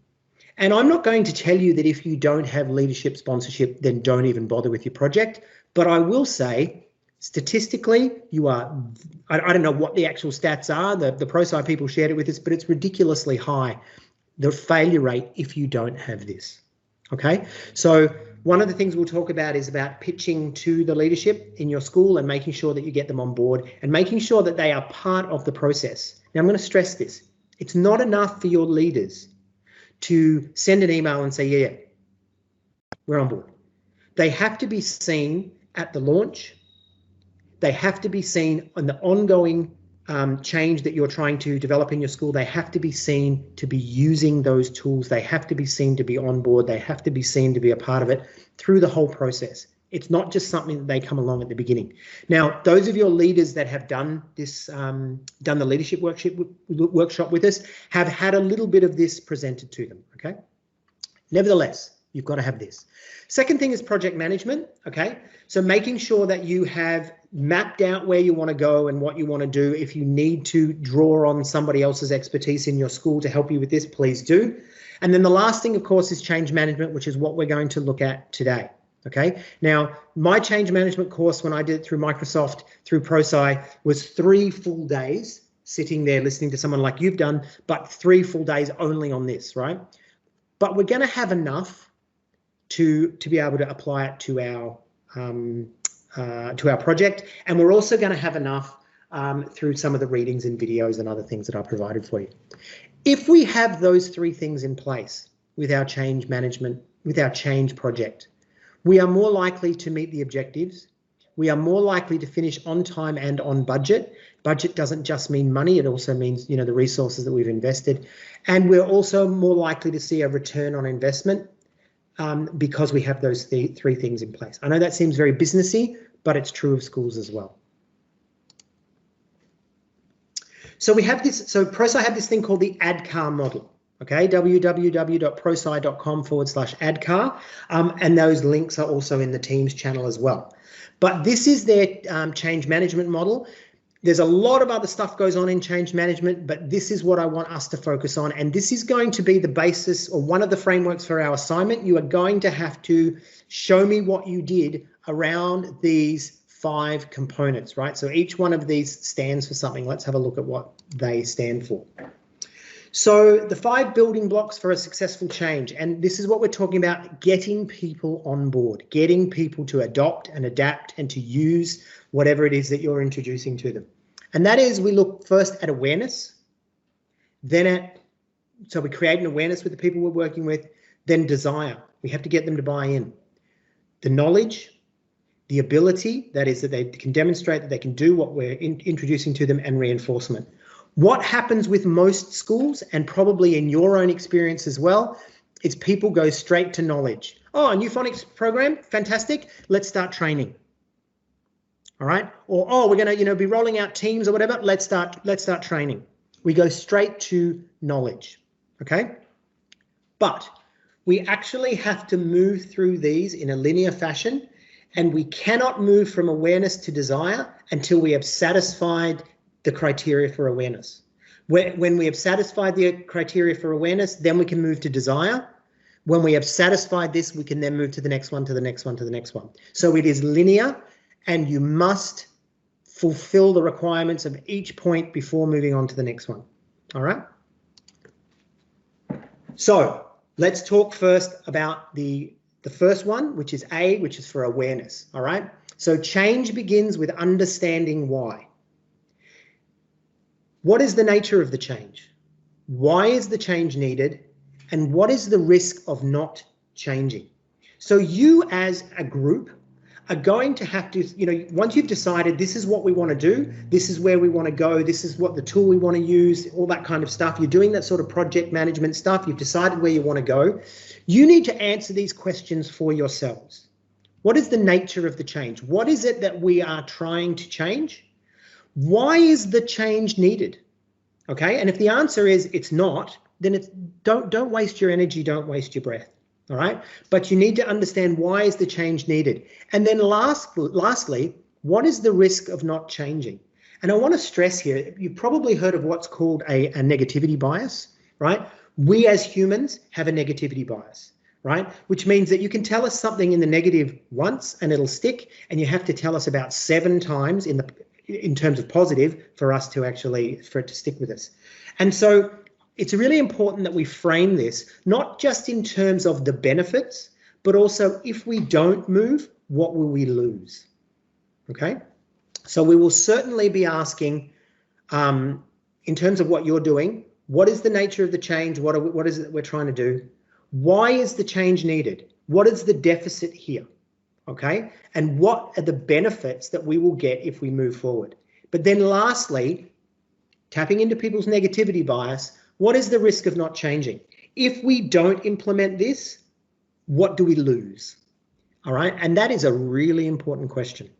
And I'm not going to tell you that if you don't have leadership sponsorship, then don't even bother with your project. But I will say, statistically, you are, I don't know what the actual stats are, the ProSci people shared it with us, but it's ridiculously high, the failure rate if you don't have this. Okay, so one of the things we'll talk about is about pitching to the leadership in your school and making sure that you get them on board and making sure that they are part of the process. Now, I'm going to stress this. It's not enough for your leaders to send an email and say, yeah, we're on board. They have to be seen at the launch. They have to be seen on the ongoing change that you're trying to develop in your school. They have to be seen to be using those tools. They have to be seen to be on board. They have to be seen to be a part of it through the whole process. It's not just something that they come along at the beginning. Now, those of your leaders that have done this, done the leadership workshop with us, have had a little bit of this presented to them, okay? Nevertheless, you've got to have this. Second thing is project management, okay? So making sure that you have mapped out where you want to go and what you want to do. If you need to draw on somebody else's expertise in your school to help you with this, please do. And then the last thing, of course, is change management, which is what we're going to look at today. Okay, now my change management course, when I did it through Microsoft, through ProSci, was 3 full days sitting there listening to someone like you've done, but 3 full days only on this, right? But we're going to have enough to be able to apply it to our project, and we're also going to have enough through some of the readings and videos and other things that I provided for you. If we have those 3 things in place with our change management, with our change project, we are more likely to meet the objectives. We are more likely to finish on time and on budget. Budget doesn't just mean money, it also means, you know, the resources that we've invested. And we're also more likely to see a return on investment because we have those 3 things in place. I know that seems very businessy, but it's true of schools as well. So we have this, so ProSci have this thing called the ADCAR model. Okay, www.prosci.com/ADCAR, and those links are also in the Teams channel as well. But this is their change management model. There's a lot of other stuff goes on in change management, but this is what I want us to focus on. And this is going to be the basis or one of the frameworks for our assignment. You are going to have to show me what you did around these 5 components, right? So each one of these stands for something. Let's have a look at what they stand for. So the 5 building blocks for a successful change, and this is what we're talking about, getting people on board, getting people to adopt and adapt and to use whatever it is that you're introducing to them. And that is, we look first at awareness, then so we create an awareness with the people we're working with, then desire. We have to get them to buy in. The knowledge, the ability, that is that they can demonstrate that they can do what we're introducing to them, and reinforcement. What happens with most schools, and probably in your own experience as well, is people go straight to knowledge. Oh, a new phonics program, fantastic. Let's start training. All right. Or, oh, we're going to, you know, be rolling out teams or whatever. Let's start training. We go straight to knowledge. Okay. But we actually have to move through these in a linear fashion, and we cannot move from awareness to desire until we have satisfied the criteria for awareness. When we have satisfied the criteria for awareness, then we can move to desire. When we have satisfied this, we can then move to the next one, to the next one, to the next one. So it is linear, and you must fulfill the requirements of each point before moving on to the next one. All right. So let's talk first about the first one, which is A, which is for awareness. All right. So change begins with understanding why. What is the nature of the change? Why is the change needed? And what is the risk of not changing? So you as a group are going to have to, you know, once you've decided this is what we want to do, this is where we want to go, this is what the tool we want to use, all that kind of stuff. You're doing that sort of project management stuff. You've decided where you want to go. You need to answer these questions for yourselves. What is the nature of the change? What is it that we are trying to change? Why is the change needed? Okay, and if the answer is it's not, then it's don't waste your energy, don't waste your breath. All right, but you need to understand why is the change needed. And then lastly, what is the risk of not changing? And I want to stress here, you've probably heard of what's called a negativity bias, right? We as humans have a negativity bias, right? Which means that you can tell us something in the negative once and it'll stick, and you have to tell us about 7 times in terms of positive for it to stick with us. And so it's really important that we frame this, not just in terms of the benefits, but also if we don't move, what will we lose? Okay. So we will certainly be asking, in terms of what you're doing, what is the nature of the change? What is it that we're trying to do? Why is the change needed? What is the deficit here? Okay, and what are the benefits that we will get if we move forward? But then lastly, tapping into people's negativity bias, what is the risk of not changing? If we don't implement this, what do we lose? All right, and that is a really important question,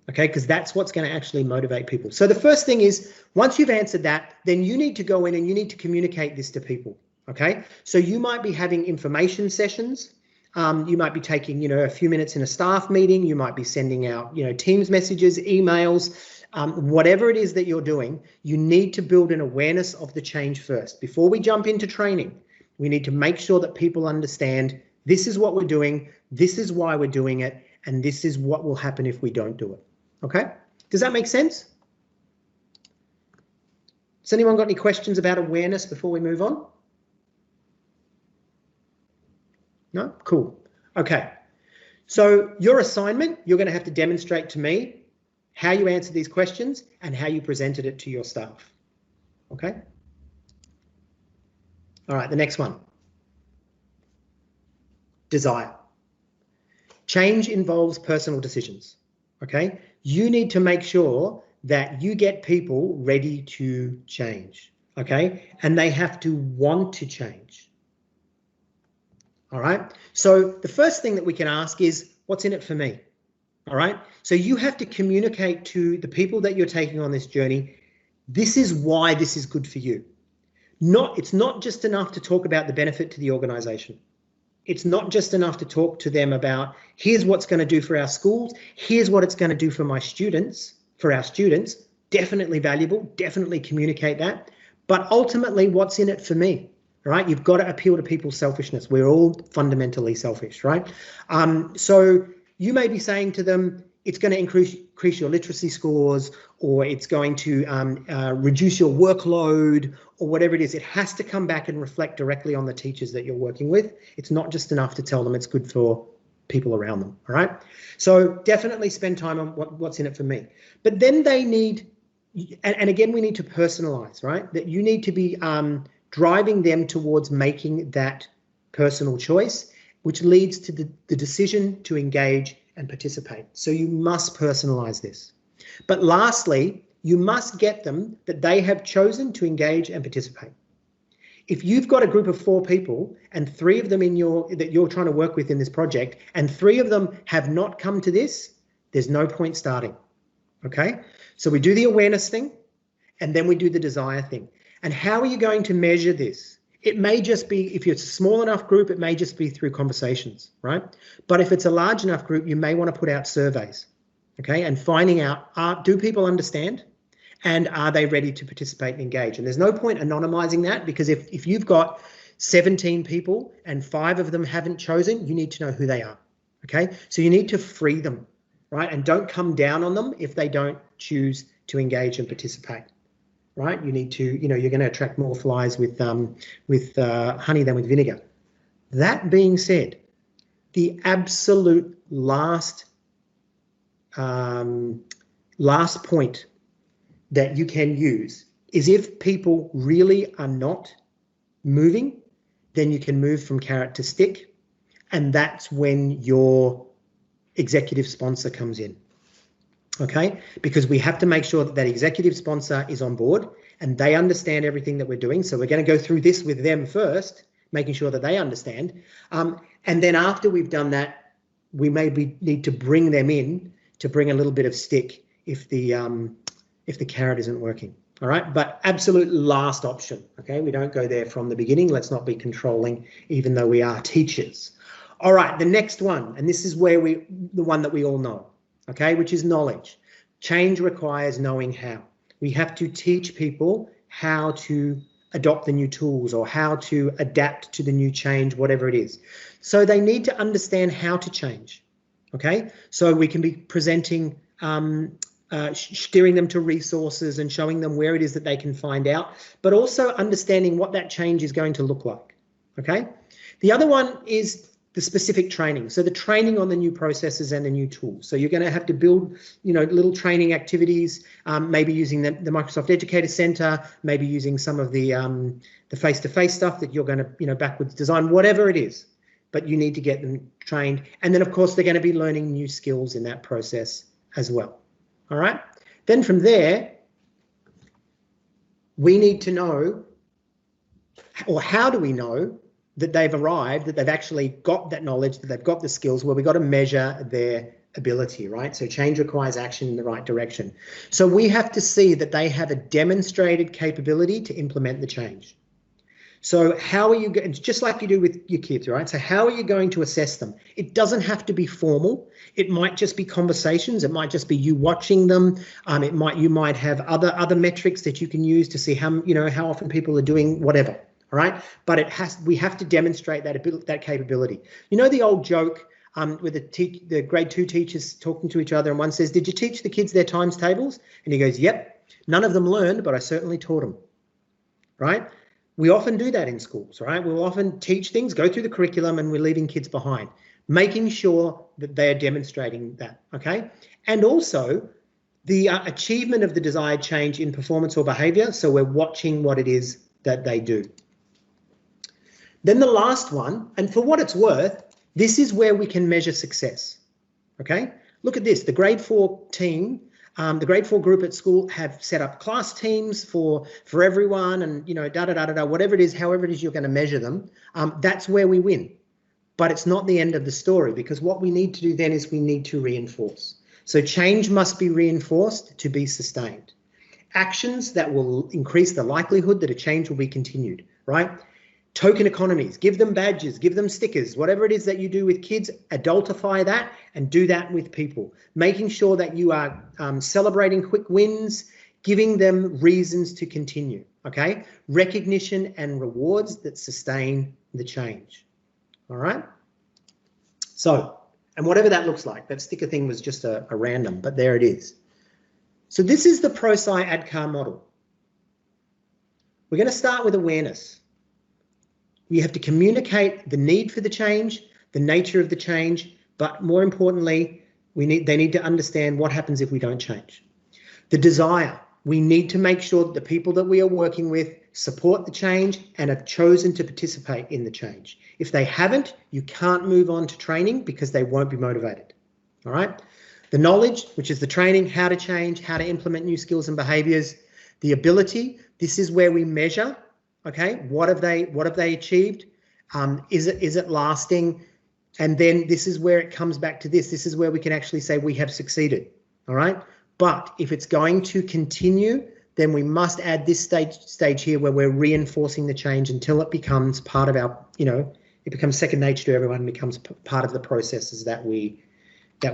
okay, because that's what's going to actually motivate people. So the first thing is, once you've answered that, then you need to go in and you need to communicate this to people, okay? So you might be having information sessions. You might be taking, a few minutes in a staff meeting. You might be sending out, Teams messages, emails, whatever it is that you're doing. You need to build an awareness of the change first. Before we jump into training, we need to make sure that people understand this is what we're doing, this is why we're doing it, and this is what will happen if we don't do it. Okay? Does that make sense? Has anyone got any questions about awareness before we move on? No? Cool. Okay. So your assignment, you're going to have to demonstrate to me how you answered these questions and how you presented it to your staff. Okay? All right, the next one. Desire. Change involves personal decisions. Okay? You need to make sure that you get people ready to change. Okay? And they have to want to change. All right. So the first thing that we can ask is, what's in it for me? All right. So you have to communicate to the people that you're taking on this journey. This is why this is good for you. It's not just enough to talk about the benefit to the organization. It's not just enough to talk to them about, here's what's going to do for our schools. Here's what it's going to do for my students, for our students. Definitely valuable. Definitely communicate that. But ultimately, what's in it for me? Right? You've got to appeal to people's selfishness. We're all fundamentally selfish, right? So you may be saying to them, it's going to increase your literacy scores, or it's going to reduce your workload, or whatever it is. It has to come back and reflect directly on the teachers that you're working with. It's not just enough to tell them it's good for people around them, all right? So definitely spend time on what's in it for me. But then they need, and again, we need to personalize, right? That you need to be driving them towards making that personal choice, which leads to the decision to engage and participate. So you must personalize this. But lastly, you must get them that they have chosen to engage and participate. If you've got a group of 4 people and 3 of them that you're trying to work with in this project, and 3 of them have not come to this, there's no point starting. Okay? So we do the awareness thing, and then we do the desire thing. And how are you going to measure this? It may just be, if it's a small enough group, it may just be through conversations, right? But if it's a large enough group, you may want to put out surveys, okay? And finding out, do people understand? And are they ready to participate and engage? And there's no point anonymizing that, because if you've got 17 people and 5 of them haven't chosen, you need to know who they are, okay? So you need to free them, right? And don't come down on them if they don't choose to engage and participate. Right, you need to, you're going to attract more flies with honey than with vinegar. That being said, the absolute last point that you can use is, if people really are not moving, then you can move from carrot to stick, and that's when your executive sponsor comes in. Okay, because we have to make sure that executive sponsor is on board and they understand everything that we're doing. So we're going to go through this with them first, making sure that they understand. And then after we've done that, we maybe need to bring them in to bring a little bit of stick if the carrot isn't working. All right, but absolute last option. Okay, we don't go there from the beginning. Let's not be controlling, even though we are teachers. All right, the next one, and this is where the one that we all know. Okay, which is knowledge. Change requires knowing how. We have to teach people how to adopt the new tools or how to adapt to the new change, whatever it is. So they need to understand how to change. Okay, so we can be presenting, steering them to resources and showing them where it is that they can find out, but also understanding what that change is going to look like. Okay, the other one is the specific training. So the training on the new processes and the new tools. So you're going to have to build, little training activities, maybe using the Microsoft Educator Center, maybe using some of the face-to-face stuff that you're going to, backwards design, whatever it is. But you need to get them trained. And then, of course, they're going to be learning new skills in that process as well. All right. Then from there, we need to know, or how do we know that they've arrived, that they've actually got that knowledge, that they've got the skills? Well, we've got to measure their ability, right? So change requires action in the right direction. So we have to see that they have a demonstrated capability to implement the change. So how are you going, just like you do with your kids, right? So how are you going to assess them? It doesn't have to be formal. It might just be conversations. It might just be you watching them. You might have other metrics that you can use to see how often people are doing whatever. All right, but we have to demonstrate that capability. You know the old joke with the grade 2 teachers talking to each other, and one says, "Did you teach the kids their times tables?" And he goes, "Yep. None of them learned, but I certainly taught them." Right? We often do that in schools, right? We'll often teach things, go through the curriculum, and we're leaving kids behind, making sure that they are demonstrating that, okay? And also the achievement of the desired change in performance or behavior, so we're watching what it is that they do. Then the last one, and for what it's worth, this is where we can measure success, okay? Look at this, the grade 4 team, the grade 4 group at school have set up class teams for everyone, and whatever it is, however it is you're going to measure them. That's where we win, but it's not the end of the story, because what we need to do then is we need to reinforce. So change must be reinforced to be sustained. Actions that will increase the likelihood that a change will be continued, right? Token economies, give them badges, give them stickers, whatever it is that you do with kids, adultify that and do that with people. Making sure that you are celebrating quick wins, giving them reasons to continue, okay? Recognition and rewards that sustain the change, all right? So, and whatever that looks like, that sticker thing was just a random, but there it is. So this is the ProSci ADKAR model. We're going to start with awareness. We have to communicate the need for the change, the nature of the change, but more importantly, they need to understand what happens if we don't change. The desire, we need to make sure that the people that we are working with support the change and have chosen to participate in the change. If they haven't, you can't move on to training because they won't be motivated. All right. The knowledge, which is the training, how to change, how to implement new skills and behaviors. The ability, this is where we measure. Okay, what have they achieved? Is it lasting? And then this is where it comes back to this. This is where we can actually say we have succeeded. All right. But if it's going to continue, then we must add this stage here where we're reinforcing the change until it becomes part of our, it becomes second nature to everyone and becomes part of the processes that we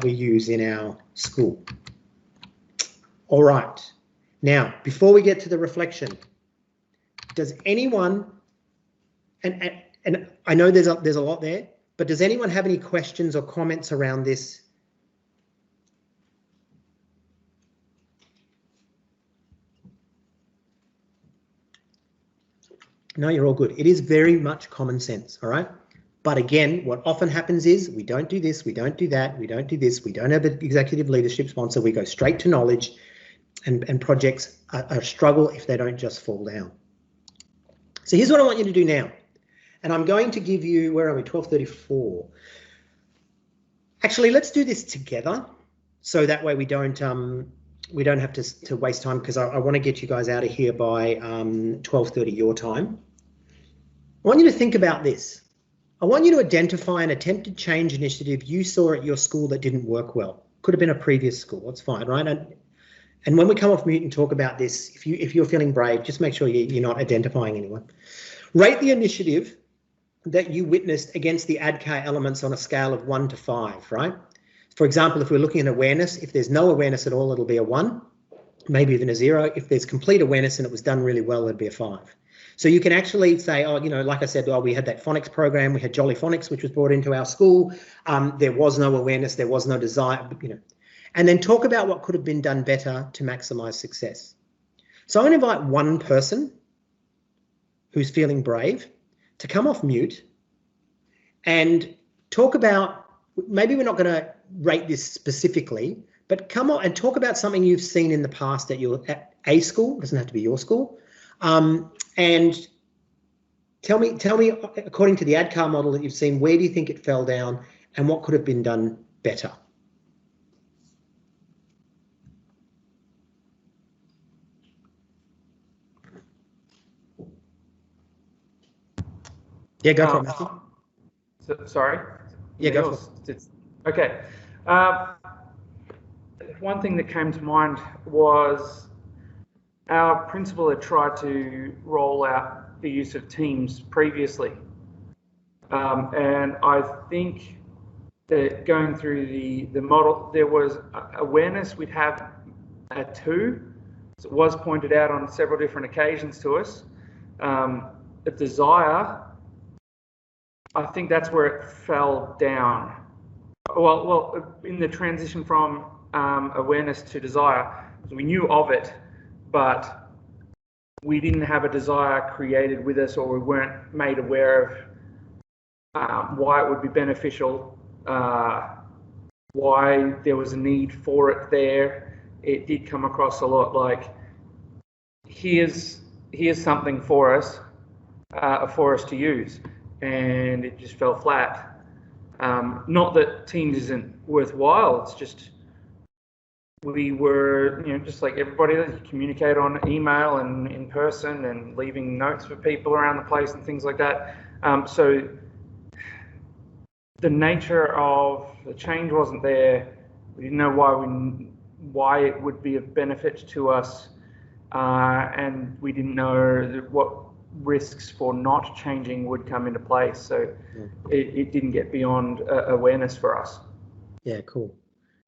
use in our school. All right. Now, before we get to the reflection, does anyone, and I know there's a lot there, but does anyone have any questions or comments around this? No, you're all good. It is very much common sense, all right? But again, what often happens is we don't do this, we don't do that, we don't do this, we don't have an executive leadership sponsor, we go straight to knowledge, and projects are a struggle if they don't just fall down. So here's what I want you to do now. And I'm going to give you, where are we, 12:34. Actually, let's do this together. So that way we don't have to waste time, because I want to get you guys out of here by 12:30 your time. I want you to think about this. I want you to identify an attempted change initiative you saw at your school that didn't work well. Could have been a previous school, that's fine, right? And when we come off mute and talk about this, if you're feeling brave, just make sure you're not identifying anyone. Rate the initiative that you witnessed against the ADKAR elements on a scale of 1 to 5, right? For example, if we're looking at awareness, if there's no awareness at all, it'll be a 1, maybe even a 0. If there's complete awareness and it was done really well, it'd be a 5. So you can actually say, oh, like I said, we had that phonics program, we had Jolly Phonics, which was brought into our school. There was no awareness, there was no desire, and then talk about what could have been done better to maximize success. So I'm going to invite one person who's feeling brave to come off mute and talk about, maybe we're not going to rate this specifically, but come on and talk about something you've seen in the past at a school, it doesn't have to be your school, and tell me, according to the ADKAR model that you've seen, where do you think it fell down and what could have been done better? Yeah, go for it, Matthew. Sorry? Yeah, go for it. Okay. One thing that came to mind was our principal had tried to roll out the use of Teams previously. And I think that going through the model, there was awareness we'd have at 2. So it was pointed out on several different occasions to us. A desire, I think that's where it fell down. Well, in the transition from awareness to desire, we knew of it, but we didn't have a desire created with us, or we weren't made aware of why it would be beneficial, why there was a need for it there. It did come across a lot like, here's something for us to use, and it just fell flat. Not that Teams isn't worthwhile, it's just we were, just like everybody else, you communicate on email and in person and leaving notes for people around the place and things like that. So the nature of the change wasn't there. We didn't know why it would be of benefit to us, and we didn't know what risks for not changing would come into place. So it didn't get beyond awareness for us. Yeah, cool.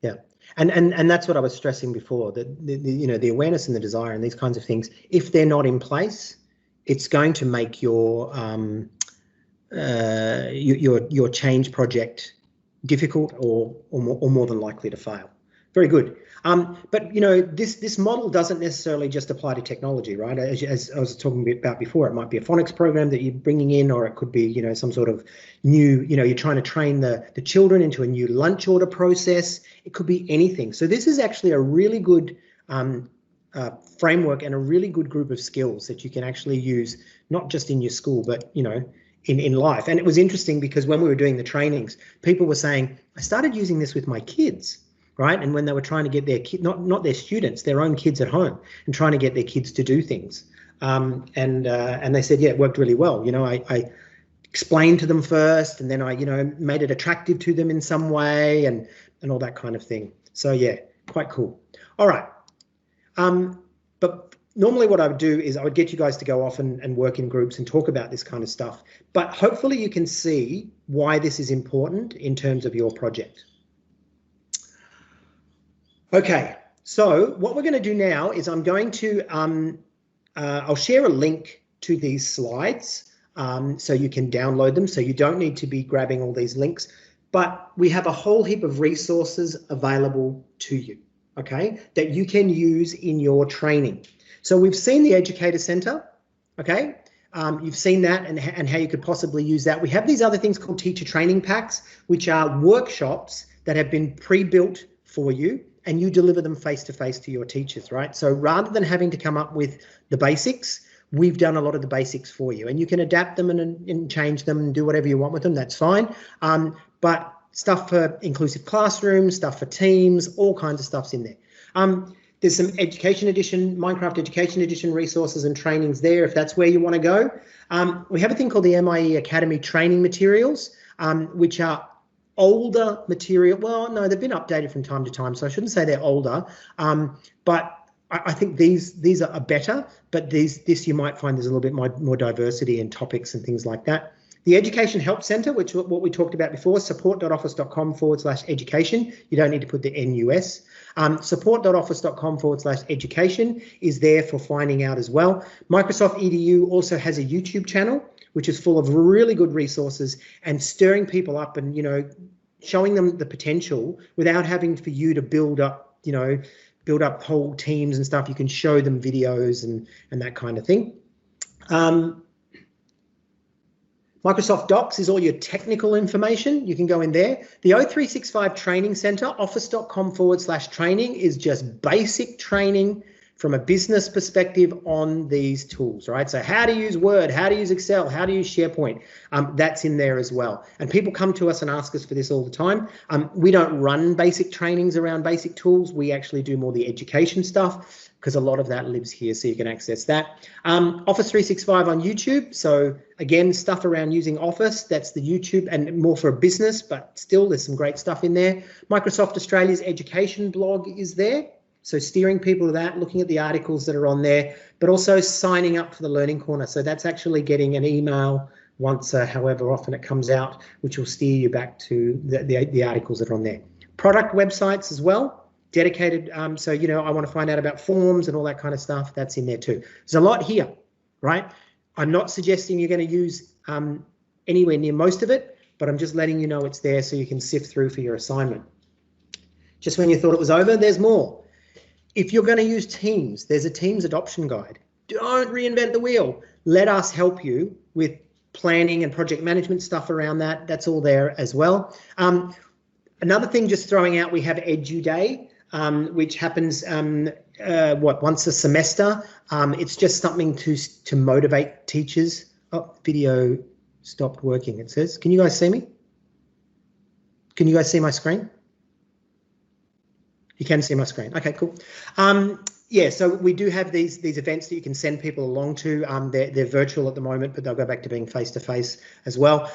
Yeah, and that's what I was stressing before, that the awareness and the desire and these kinds of things, if they're not in place, it's going to make your change project difficult or more than likely to fail. Very good. But this model doesn't necessarily just apply to technology, right? As I was talking about before, it might be a phonics program that you're bringing in, or it could be some sort of new, you're trying to train the children into a new lunch order process. It could be anything. So this is actually a really good framework and a really good group of skills that you can actually use, not just in your school, but in life. And it was interesting because when we were doing the trainings, people were saying, I started using this with my kids. Right, and when they were trying to get their kid, not their students, their own kids at home, and trying to get their kids to do things, and they said, yeah, it worked really well. I explained to them first, and then I made it attractive to them in some way, and all that kind of thing. So yeah, quite cool. All right, but normally what I would do is I would get you guys to go off and work in groups and talk about this kind of stuff. But hopefully you can see why this is important in terms of your project. Okay, so what we're going to do now is I'm going to, I'll share a link to these slides so you can download them, so you don't need to be grabbing all these links, but we have a whole heap of resources available to you, okay, that you can use in your training. So we've seen the Educator Centre, okay, you've seen that and how you could possibly use that. We have these other things called teacher training packs, which are workshops that have been pre-built for you, and you deliver them face-to-face to your teachers, right? So rather than having to come up with the basics, we've done a lot of the basics for you, and you can adapt them and change them and do whatever you want with them, that's fine. But stuff for inclusive classrooms, stuff for teams, all kinds of stuff's in there. There's some Education Edition, Minecraft Education Edition resources and trainings there if that's where you want to go. We have a thing called the MIE Academy training materials, which are older material. Well, no, they've been updated from time to time, so I shouldn't say they're older, but I think these are better, but this you might find there's a little bit more diversity in topics and things like that. The Education Help Centre, which is what we talked about before, support.office.com/education. You don't need to put the NUS. Support.office.com/education is there for finding out as well. Microsoft EDU also has a YouTube channel, which is full of really good resources and stirring people up and, showing them the potential without having for you to build up whole teams and stuff. You can show them videos and that kind of thing. Microsoft Docs is all your technical information. You can go in there. The O365 Training Center, office.com/training, is just basic training from a business perspective on these tools, right? So how to use Word, how to use Excel, how to use SharePoint, that's in there as well. And people come to us and ask us for this all the time. We don't run basic trainings around basic tools. We actually do more the education stuff because a lot of that lives here, so you can access that. Office 365 on YouTube. So again, stuff around using Office, that's the YouTube, and more for a business, but still there's some great stuff in there. Microsoft Australia's education blog is there. So steering people to that, looking at the articles that are on there, but also signing up for the Learning Corner. So that's actually getting an email once, however often it comes out, which will steer you back to the articles that are on there. Product websites as well, dedicated. So, you know, I want to find out about forms and all that kind of stuff. That's in there too. There's a lot here, right? I'm not suggesting you're going to use anywhere near most of it, but I'm just letting you know it's there so you can sift through for your assignment. Just when you thought it was over, there's more. If you're going to use Teams, there's a Teams adoption guide. Don't reinvent the wheel. Let us help you with planning and project management stuff around that. That's all there as well. Another thing, just throwing out, we have Edu Day, which happens once a semester. It's just something to motivate teachers. Oh, video stopped working, it says. Can you guys see me? Can you guys see my screen? You can see my screen. Okay, cool. Yeah, so we do have these events that you can send people along to. They're virtual at the moment, but they'll go back to being face-to-face as well,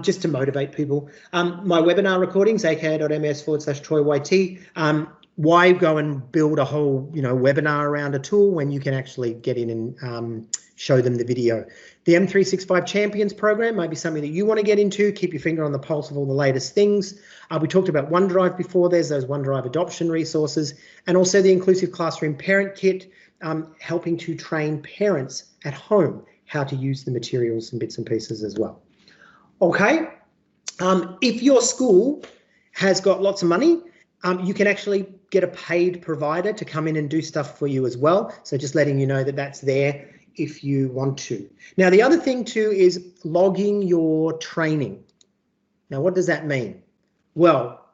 just to motivate people. My webinar recordings, aka.ms/TroyYT. Why go and build a whole, you know, webinar around a tool when you can actually get in and show them the video? The M365 Champions program may be something that you want to get into. Keep your finger on the pulse of all the latest things. We talked about OneDrive before. There's those OneDrive adoption resources, and also the Inclusive Classroom Parent Kit, helping to train parents at home how to use the materials and bits and pieces as well. Okay, if your school has got lots of money, you can actually get a paid provider to come in and do stuff for you as well. So just letting you know that that's there if you want to. Now, the other thing too is logging your training. Now, what does that mean? Well,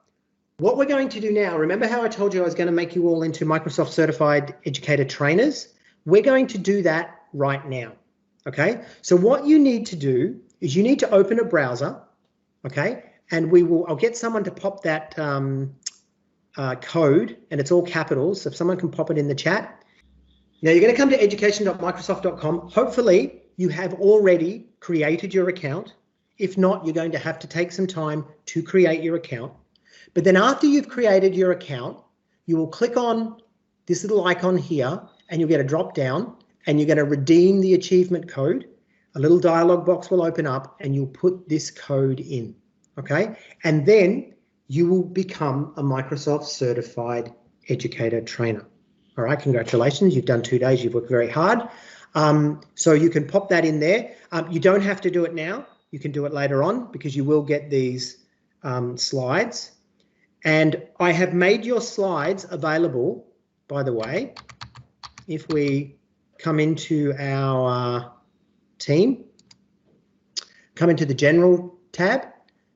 what we're going to do now, remember how I told you I was going to make you all into Microsoft Certified Educator Trainers? We're going to do that right now, okay? So what you need to do is you need to open a browser, okay? And I'll get someone to pop that code, and it's all capitals, so if someone can pop it in the chat. Now you're going to come to education.microsoft.com. Hopefully you have already created your account. If not, you're going to have to take some time to create your account. But then after you've created your account, you will click on this little icon here and you'll get a drop down and you're going to redeem the achievement code. A little dialog box will open up and you'll put this code in, okay? And then you will become a Microsoft Certified Educator Trainer. All right, congratulations, you've done 2 days, you've worked very hard. So you can pop that in there. You don't have to do it now, you can do it later on because you will get these slides. And I have made your slides available, by the way, if we come into our team, come into the general tab,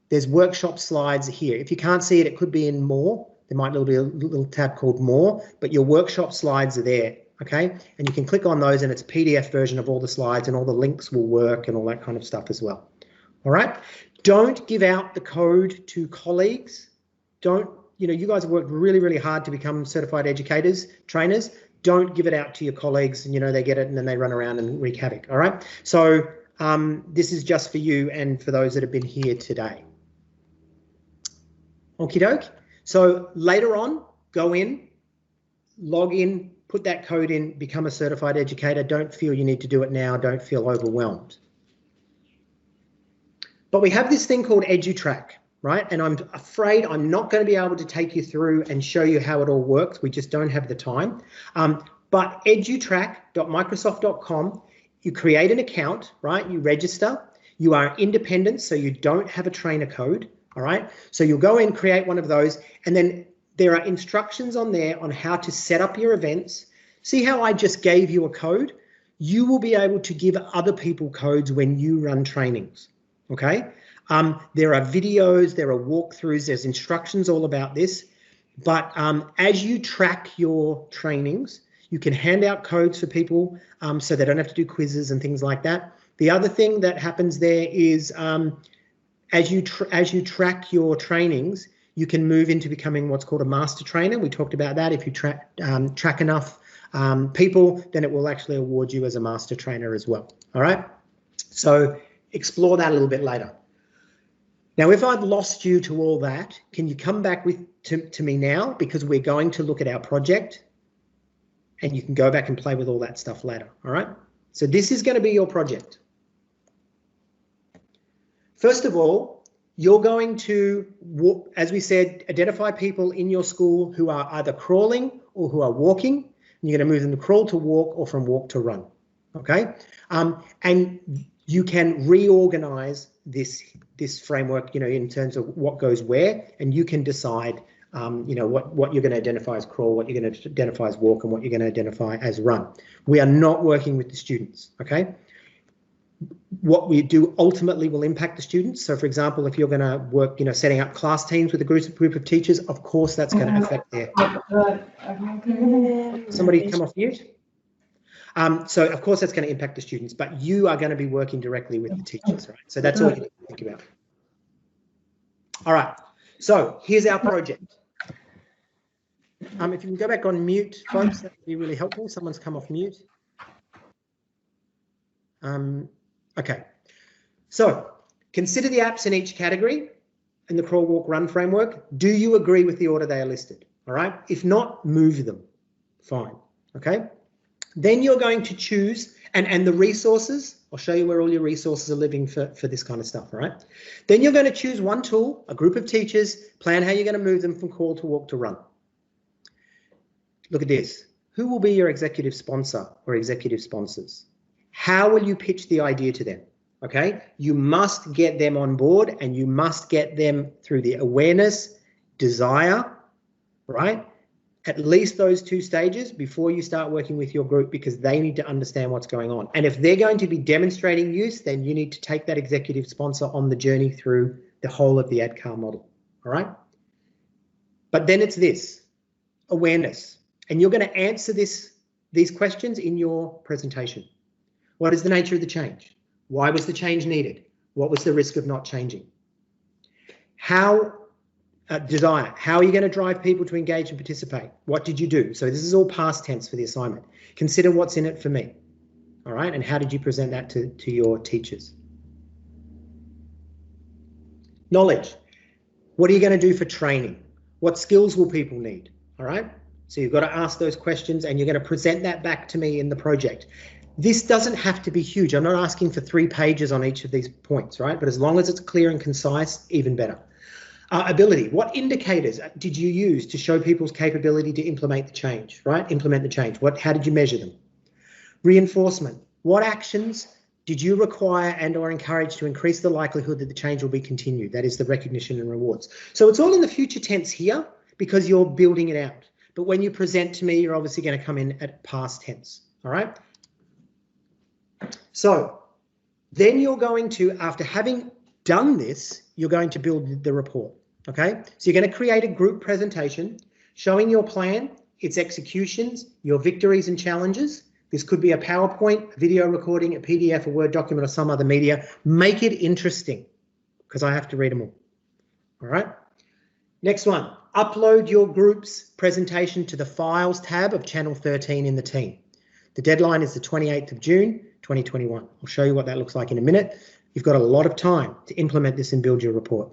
there's workshop slides here. If you can't see it, it could be in more. There might be a little tab called more, but your workshop slides are there, okay? And you can click on those and it's a PDF version of all the slides and all the links will work and all that kind of stuff as well. All right? Don't give out the code to colleagues. Don't, you know, you guys have worked really, really hard to become certified educators, trainers. Don't give it out to your colleagues and, you know, they get it and then they run around and wreak havoc, all right? So this is just for you and for those that have been here today. Okie doke. So later on, go in, log in, put that code in, become a certified educator. Don't feel you need to do it now. Don't feel overwhelmed. But we have this thing called EduTrack, right? And I'm afraid I'm not going to be able to take you through and show you how it all works. We just don't have the time. But edutrack.microsoft.com, you create an account, right? You register. You are independent, so you don't have a trainer code. All right, so you'll go in, create one of those, and then there are instructions on there on how to set up your events. See how I just gave you a code? You will be able to give other people codes when you run trainings, okay? There are videos, there are walkthroughs, there's instructions all about this. But as you track your trainings, you can hand out codes for people so they don't have to do quizzes and things like that. The other thing that happens there is as you track your trainings, you can move into becoming what's called a master trainer. We talked about that. If you track enough people, then it will actually award you as a master trainer as well. All right. So explore that a little bit later. Now, if I've lost you to all that, can you come back to me now? Because we're going to look at our project and you can go back and play with all that stuff later. All right. So this is going to be your project. First of all, you're going to, as we said, identify people in your school who are either crawling or who are walking. And you're going to move them to crawl to walk or from walk to run. Okay. And you can reorganize this framework, in terms of what goes where, and you can decide, what you're going to identify as crawl, what you're going to identify as walk, and what you're going to identify as run. We are not working with the students. Okay. What we do ultimately will impact the students. So, for example, if you're going to work, setting up class teams with a group of teachers, of course, that's going to affect their. Somebody come off mute. So, of course, that's going to impact the students, but you are going to be working directly with the teachers, right? So that's all you need to think about. All right. So here's our project. If you can go back on mute, folks, that would be really helpful. Someone's come off mute. Okay, so consider the apps in each category in the crawl, walk, run framework. Do you agree with the order they are listed? All right. If not, move them. Fine. Okay. Then you're going to choose, and the resources, I'll show you where all your resources are living for this kind of stuff. All right. Then you're going to choose one tool, a group of teachers, plan how you're going to move them from crawl to walk to run. Look at this. Who will be your executive sponsor or executive sponsors? How will you pitch the idea to them? Okay, you must get them on board, and you must get them through the awareness, desire, right? At least those two stages before you start working with your group, because they need to understand what's going on. And if they're going to be demonstrating use, then you need to take that executive sponsor on the journey through the whole of the ADCAR model. All right. But then it's this awareness, and you're going to answer these questions in your presentation. What is the nature of the change? Why was the change needed? What was the risk of not changing? How desire, how are you going to drive people to engage and participate? What did you do? So this is all past tense for the assignment. Consider what's in it for me. All right, and how did you present that to your teachers? Knowledge. What are you going to do for training? What skills will people need? All right, so you've got to ask those questions, and you're going to present that back to me in the project. This doesn't have to be huge. I'm not asking for 3 pages on each of these points, right? But as long as it's clear and concise, even better. Ability. What indicators did you use to show people's capability to implement the change, right? Implement the change. How did you measure them? Reinforcement. What actions did you require and or encourage to increase the likelihood that the change will be continued? That is the recognition and rewards. So it's all in the future tense here because you're building it out. But when you present to me, you're obviously going to come in at past tense, all right? So then you're going to, after having done this, you're going to build the report, okay? So you're going to create a group presentation showing your plan, its executions, your victories and challenges. This could be a PowerPoint, a video recording, a PDF, a Word document, or some other media. Make it interesting because I have to read them all right? Next one, upload your group's presentation to the Files tab of Channel 13 in the team. The deadline is the 28th of June, 2021. I'll show you what that looks like in a minute. You've got a lot of time to implement this and build your report.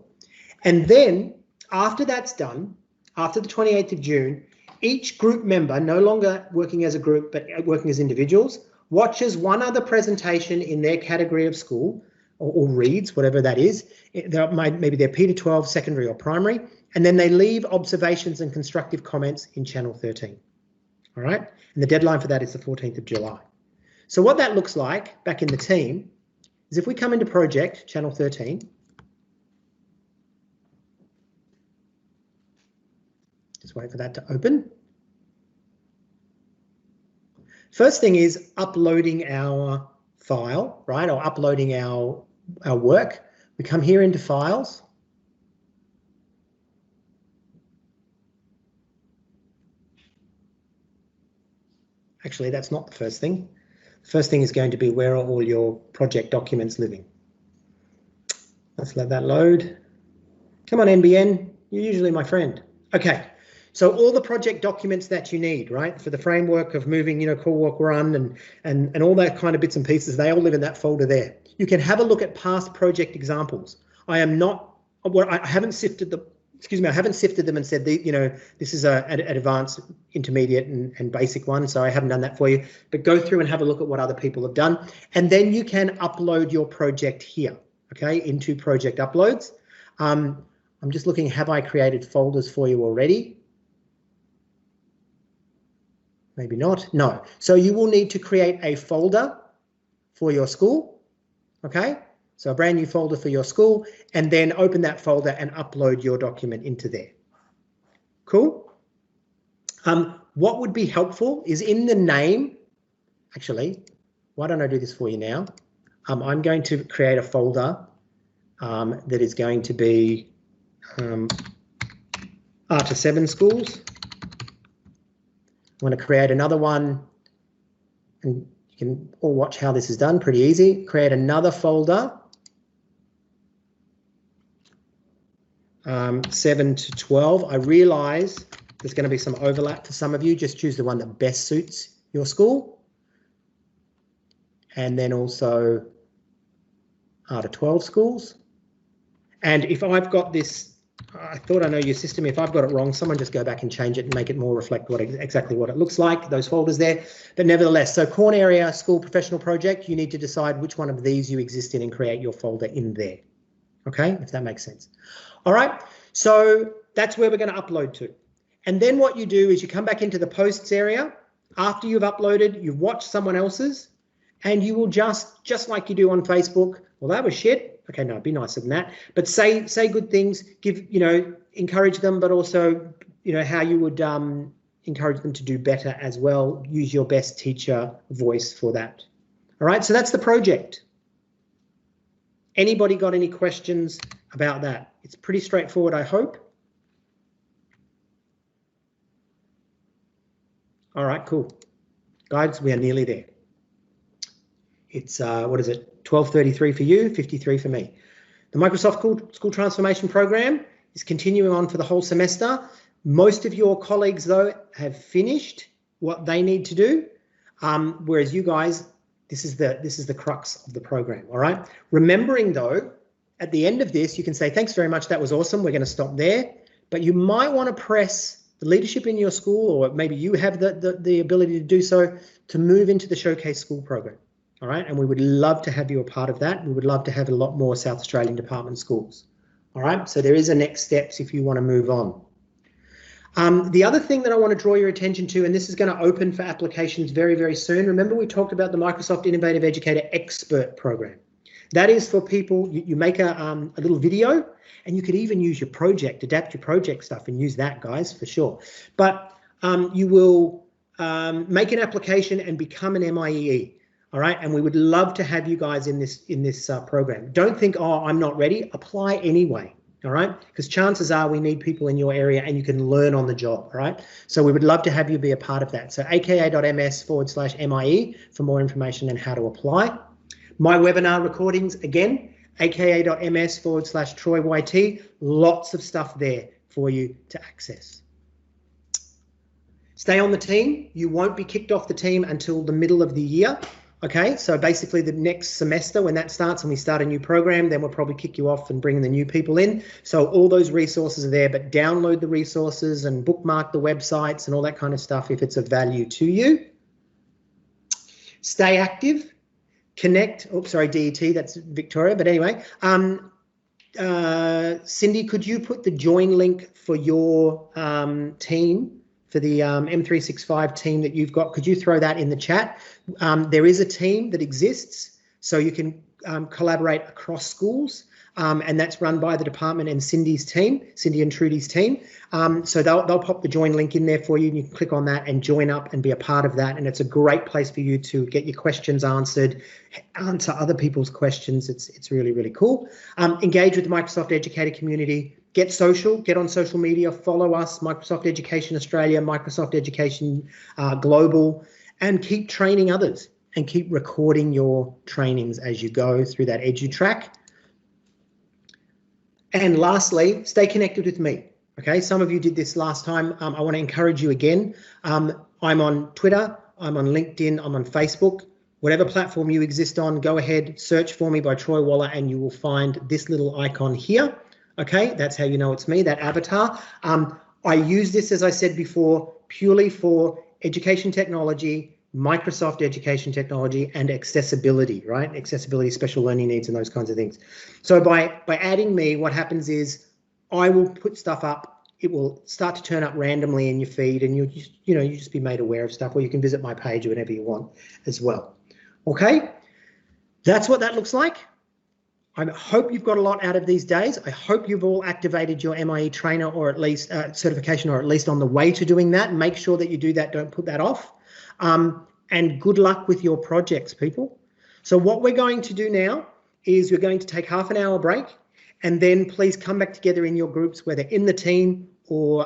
And then after that's done, after the 28th of June, each group member, no longer working as a group, but working as individuals, watches one other presentation in their category of school or reads, whatever that is. Maybe they're P-12, secondary or primary, and then they leave observations and constructive comments in Channel 13. All right. And the deadline for that is the 14th of July. So what that looks like back in the team is if we come into project, Channel 13, just wait for that to open. First thing is uploading our file, right, or uploading our work. We come here into files. Actually, that's not the first thing. The first thing is going to be where are all your project documents living. Let's let that load. Come on, NBN, you're usually my friend. Okay, so all the project documents that you need, right, for the framework of moving, crawl, walk, run, and all that kind of bits and pieces, they all live in that folder there. You can have a look at past project examples. I haven't sifted excuse me, I haven't sifted them and said, this is an advanced, intermediate and basic one, so I haven't done that for you, but go through and have a look at what other people have done. And then you can upload your project here, okay, into project uploads. I'm just looking, have I created folders for you already? Maybe not, no. So you will need to create a folder for your school, okay? So a brand new folder for your school, and then open that folder and upload your document into there. Cool. What would be helpful is in the name, actually, why don't I do this for you now? I'm going to create a folder that is going to be R to 7 schools. I'm going to create another one, and you can all watch how this is done, pretty easy. Create another folder, 7 to 12. I realise there's going to be some overlap for some of you. Just choose the one that best suits your school. And then also R to 12 schools. And if I've got this, I thought I know your system. If I've got it wrong, someone just go back and change it and make it more reflect exactly what it looks like, those folders there. But nevertheless, so corn area, school, professional project, you need to decide which one of these you exist in and create your folder in there. Okay, if that makes sense. All right, so that's where we're going to upload to. And then what you do is you come back into the posts area. After you've uploaded, you've watched someone else's, and you will just like you do on Facebook, well, that was shit. Okay, no, be nicer than that. But say good things, give, encourage them, but also, how you would encourage them to do better as well. Use your best teacher voice for that. All right, so that's the project. Anybody got any questions about that? It's pretty straightforward, I hope. All right, cool. Guys, we are nearly there. It's, what is it, 12:33 for you, 53 for me. The Microsoft School Transformation Program is continuing on for the whole semester. Most of your colleagues, though, have finished what they need to do, whereas you guys, this is the crux of the program, all right? Remembering, though, at the end of this, you can say, thanks very much, that was awesome, we're going to stop there. But you might want to press the leadership in your school, or maybe you have the ability to do so, to move into the Showcase School program. All right, and we would love to have you a part of that. We would love to have a lot more South Australian department schools. All right, so there is a next steps if you want to move on. The other thing that I want to draw your attention to, and this is going to open for applications very, very soon. Remember, we talked about the Microsoft Innovative Educator Expert Program. That is for people, you make a little video, and you could even use your project, adapt your project stuff and use that, guys, for sure. But you will make an application and become an MIEE. All right, and we would love to have you guys in this program. Don't think, oh, I'm not ready. Apply anyway. All right, because chances are we need people in your area and you can learn on the job. All right, so we would love to have you be a part of that. So aka.ms/MIE for more information on how to apply. My webinar recordings, again, aka.ms/TroyYT. Lots of stuff there for you to access. Stay on the team. You won't be kicked off the team until the middle of the year. Okay, so basically the next semester when that starts and we start a new program, then we'll probably kick you off and bring the new people in. So all those resources are there, but download the resources and bookmark the websites and all that kind of stuff if it's of value to you. Stay active, connect. Oops, sorry, DET, that's Victoria, but anyway. Cindy, could you put the join link for your team? For the M365 team that you've got, could you throw that in the chat? There is a team that exists, so you can collaborate across schools, and that's run by the department and Cindy's team, Cindy and Trudy's team. So they'll pop the join link in there for you, and you can click on that and join up and be a part of that. And it's a great place for you to get your questions answered, answer other people's questions. It's really, really cool. Engage with the Microsoft Educator community. Get social, get on social media, follow us, Microsoft Education Australia, Microsoft Education Global, and keep training others and keep recording your trainings as you go through that EduTrack. And lastly, stay connected with me. Okay, some of you did this last time. I want to encourage you again. I'm on Twitter, I'm on LinkedIn, I'm on Facebook. Whatever platform you exist on, go ahead, search for me by Troy Waller, and you will find this little icon here. Okay, that's how you know it's me, that avatar. I use this, as I said before, purely for education technology, Microsoft education technology, and accessibility, right? Accessibility, special learning needs, and those kinds of things. So by adding me, what happens is I will put stuff up. It will start to turn up randomly in your feed, and you just be made aware of stuff, or you can visit my page whenever you want as well. Okay, that's what that looks like. I hope you've got a lot out of these days. I hope you've all activated your MIE trainer, or at least certification, or at least on the way to doing that. Make sure that you do that. Don't put that off. And good luck with your projects, people. So what we're going to do now is we're going to take half an hour break, and then please come back together in your groups, whether in the team or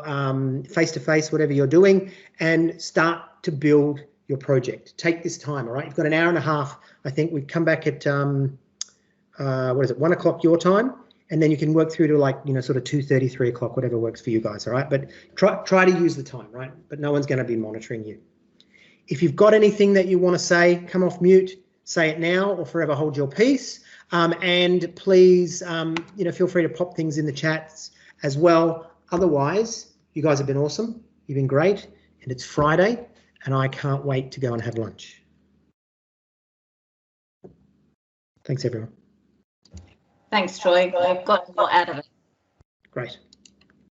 face-to-face, whatever you're doing, and start to build your project. Take this time, all right? You've got an hour and a half. I think we come back at, 1 o'clock your time, and then you can work through to sort of 2:30, 3 o'clock, whatever works for you guys, all right? But try to use the time, right? But no one's going to be monitoring you. If you've got anything that you want to say, come off mute, say it now, or forever hold your peace. And please, feel free to pop things in the chats as well. Otherwise, you guys have been awesome. You've been great, and it's Friday, and I can't wait to go and have lunch. Thanks, everyone. Thanks, Troy. I've got a lot out of it. Great.